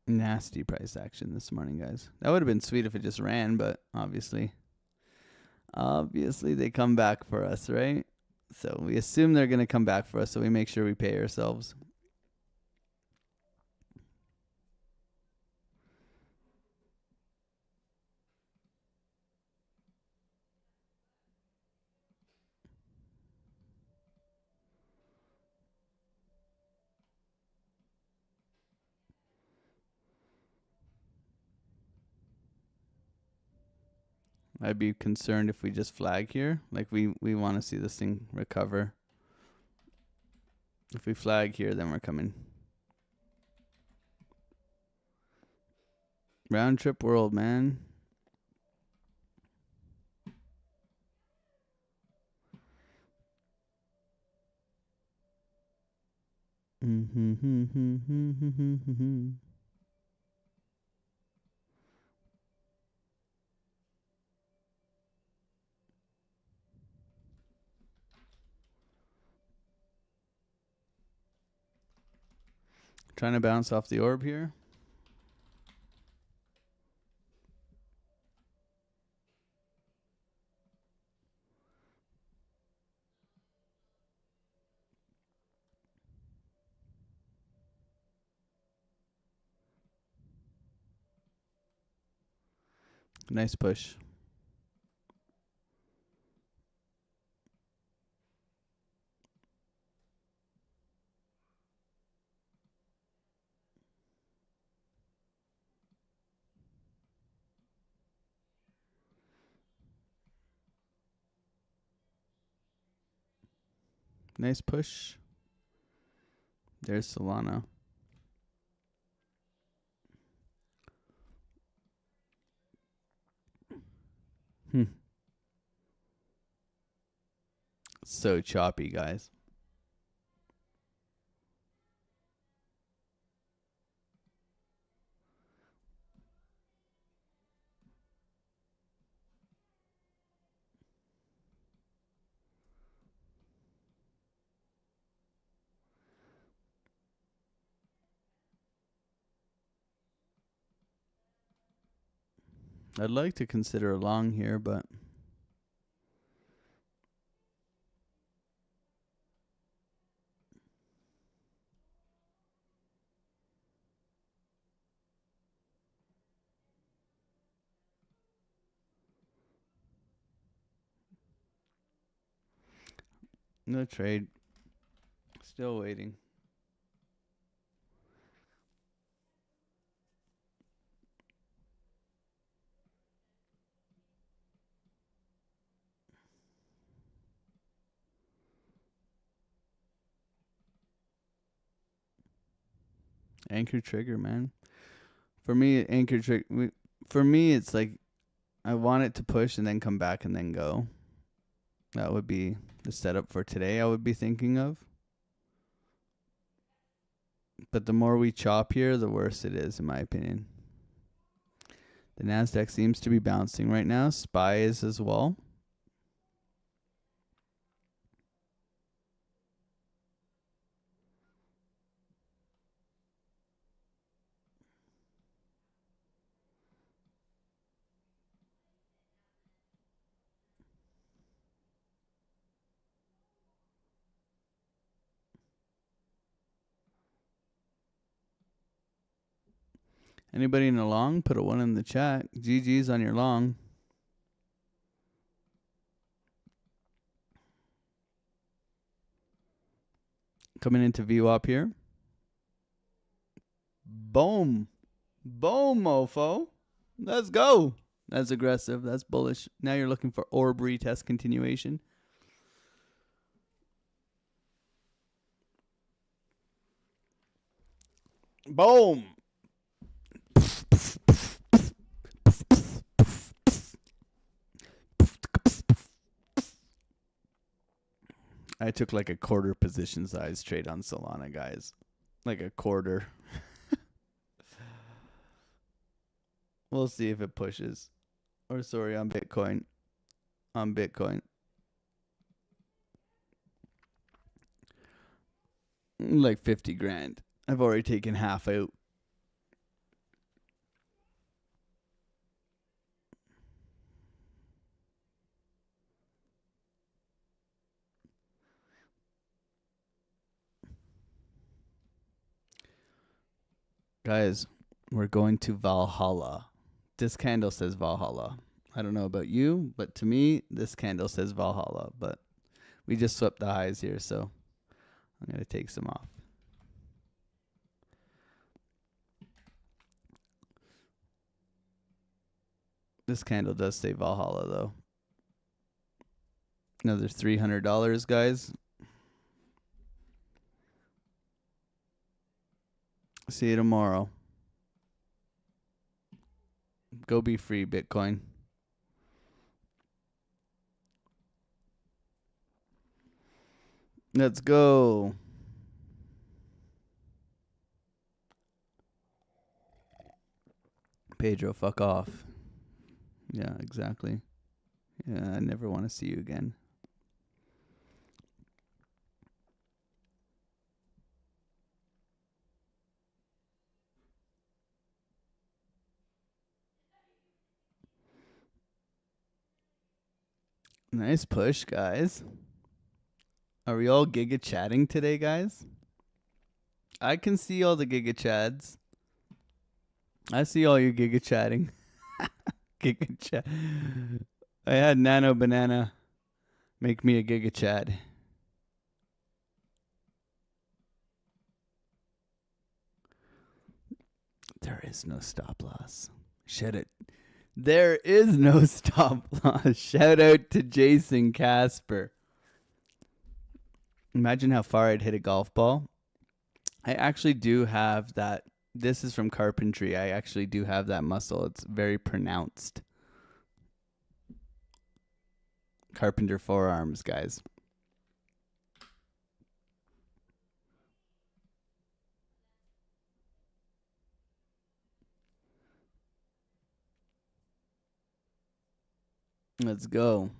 Speaker 2: Nasty price action this morning, guys. That would have been sweet if it just ran, but obviously Obviously, they come back for us, right? So we assume they're going to come back for us, so we make sure we pay ourselves. I'd be concerned if we just flag here. Like, we want to see this thing recover. If we flag here, then we're coming. Round trip world, man. Trying to bounce off the orb here. Nice push. Nice push. There's Solana. So choppy, guys. I'd like to consider a long here, but no trade. Still waiting. Anchor trigger, man. For me, anchor trigger. For me, it's like I want it to push and then come back and then go. That would be the setup for today. I would be thinking of. But the more we chop here, the worse it is, in my opinion. The NASDAQ seems to be bouncing right now. SPY is as well. Anybody in the long? Put a 1 in the chat. GG's on your long. Coming into VWAP here. Boom. Boom, mofo. Let's go. That's aggressive. That's bullish. Now you're looking for orb retest continuation. Boom. I took like a quarter position size trade on Solana, guys. Like a quarter. We'll see if it pushes. Or sorry, on Bitcoin. On Bitcoin. Like 50 grand. I've already taken half out. Guys, we're going to Valhalla. This candle says Valhalla. I don't know about you, but to me, this candle says Valhalla. But we just swept the highs here, so I'm going to take some off. This candle does say Valhalla, though. Another $300, guys. See you tomorrow. Go be free, Bitcoin. Let's go. Pedro, fuck off. Yeah, exactly. Yeah, I never want to see you again. Nice push, guys. Are we all giga chatting today, guys? I can see all the giga chads. I see all your giga chatting. Giga chat. I had Nano Banana make me a giga chad. There is no stop loss. Shout it. There is no stop loss. Shout out to Jason Casper. Imagine how far I'd hit a golf ball. I actually do have that. This is from carpentry. I actually do have that muscle. It's very pronounced. Carpenter forearms, guys. Let's go.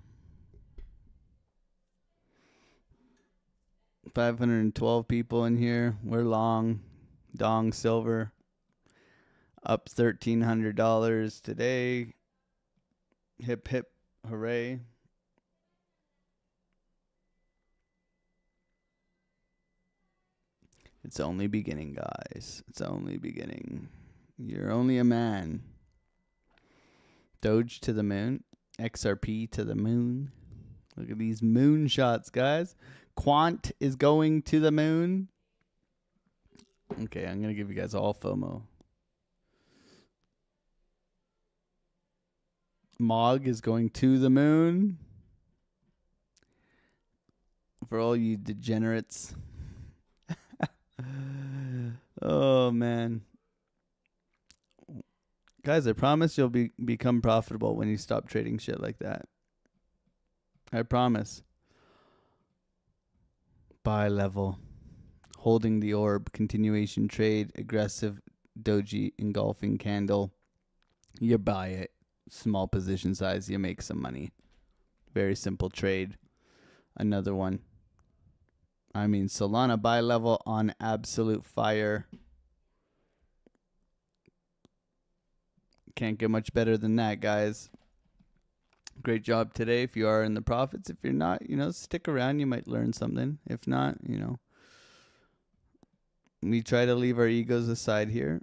Speaker 2: 512 people in here. We're long. Dong silver. Up $1,300 today. Hip hip hooray. It's only beginning, guys. It's only beginning. You're only a man. Doge to the moon. XRP to the moon. Look at these moon shots, guys. Quant is going to the moon. Okay, I'm going to give you guys all FOMO. Mog is going to the moon. For all you degenerates. Oh, man. Guys, I promise you'll become profitable when you stop trading shit like that. I promise. Buy level. Holding the orb. Continuation trade. Aggressive doji engulfing candle. You buy it. Small position size. You make some money. Very simple trade. Another one. I mean, Solana buy level on absolute fire. Can't get much better than that, guys. Great job today if you are in the profits. If you're not, stick around. You might learn something. If not, we try to leave our egos aside here.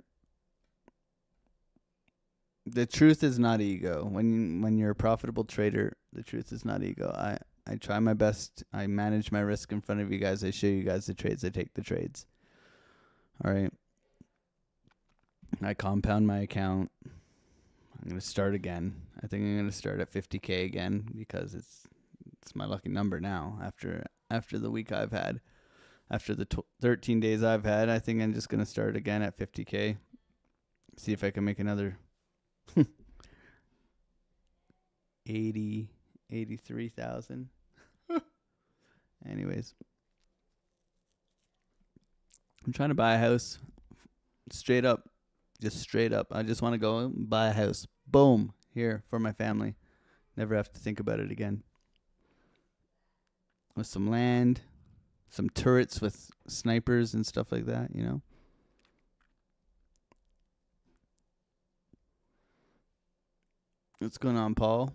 Speaker 2: The truth is not ego. When you're a profitable trader, the truth is not ego. I try my best. I manage my risk in front of you guys. I show you guys the trades. I take the trades. All right. I compound my account. I'm going to start again. I think I'm going to start at 50K again because it's my lucky number now after the week I've had. After the 13 days I've had, I think I'm just going to start again at 50K. See if I can make another 83,000. Anyways. I'm trying to buy a house straight up. Just straight up. I just want to go and buy a house. Boom. Here for my family. Never have to think about it again. With some land. Some turrets with snipers and stuff like that, What's going on, Paul?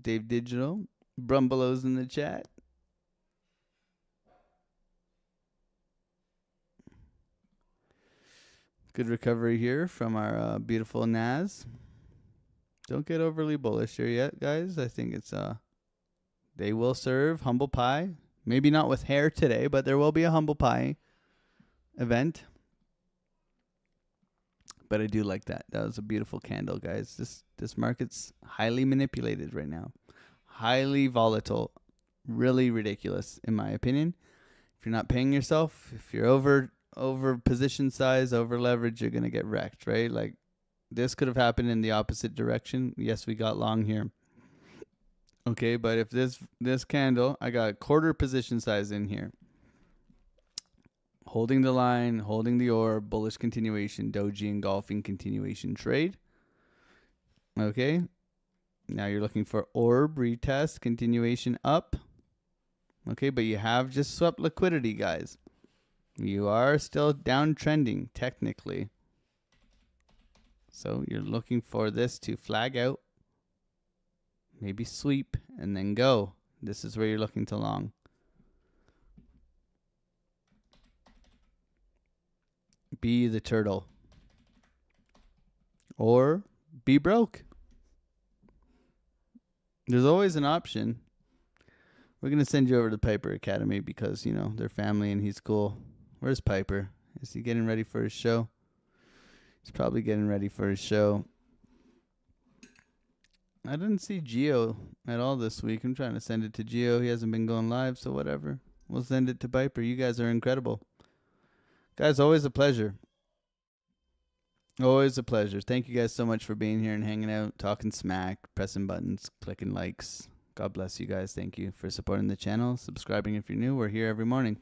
Speaker 2: Dave Digital. Brumbelows in the chat. Good recovery here from our beautiful Nas. Don't get overly bullish here yet, guys. I think it's they will serve humble pie. Maybe not with hair today, but there will be a humble pie event. But I do like that. That was a beautiful candle, guys. This market's highly manipulated right now. Highly volatile. Really ridiculous, in my opinion. If you're not paying yourself, if you're over position size, over leverage, you're going to get wrecked, right? Like, this could have happened in the opposite direction. Yes, we got long here. Okay, but if this candle, I got a quarter position size in here. Holding the line, holding the orb, bullish continuation, doji engulfing continuation trade. Okay. Now you're looking for orb retest, continuation up. Okay, but you have just swept liquidity, guys. You are still downtrending, technically. So you're looking for this to flag out. Maybe sweep and then go. This is where you're looking to long. Be the turtle. Or be broke. There's always an option. We're going to send you over to Piper Academy because, you know, they're family and he's cool. Where's Piper? Is he getting ready for his show? He's probably getting ready for his show. I didn't see Gio at all this week. I'm trying to send it to Gio. He hasn't been going live, so whatever. We'll send it to Piper. You guys are incredible. Guys, always a pleasure. Always a pleasure. Thank you guys so much for being here and hanging out, talking smack, pressing buttons, clicking likes. God bless you guys. Thank you for supporting the channel, subscribing if you're new. We're here every morning.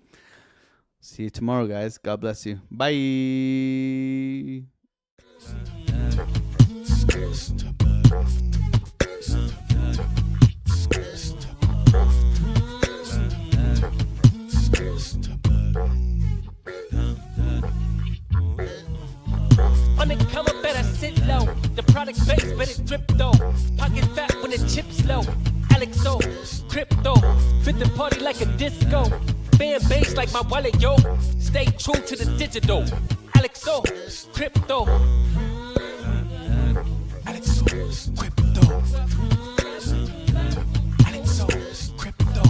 Speaker 2: See you tomorrow, guys. God bless you. Bye.
Speaker 1: On the cover, better sit low. The product base, better drip though. Pocket fat when the chips low. AlexOCrypto, fit the party like a disco. Fan base like my wallet, yo. Stay true to the digital. AlexOCrypto. AlexOCrypto. AlexOCrypto.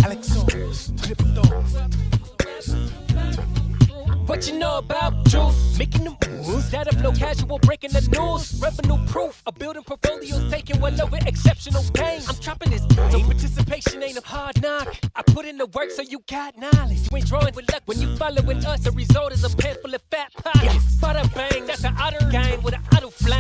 Speaker 1: AlexOCrypto. What you know about juice? Making them moves that flow casual, breaking the news. Revenue proof, a building portfolios taking well over exceptional gain. I'm trapping this so participation ain't a hard knock. I put in the work so you got knowledge. You ain't drawing with luck when you following us. The result is a pen full of fat pockets. Bada bang, that's an otter gang with an auto flame.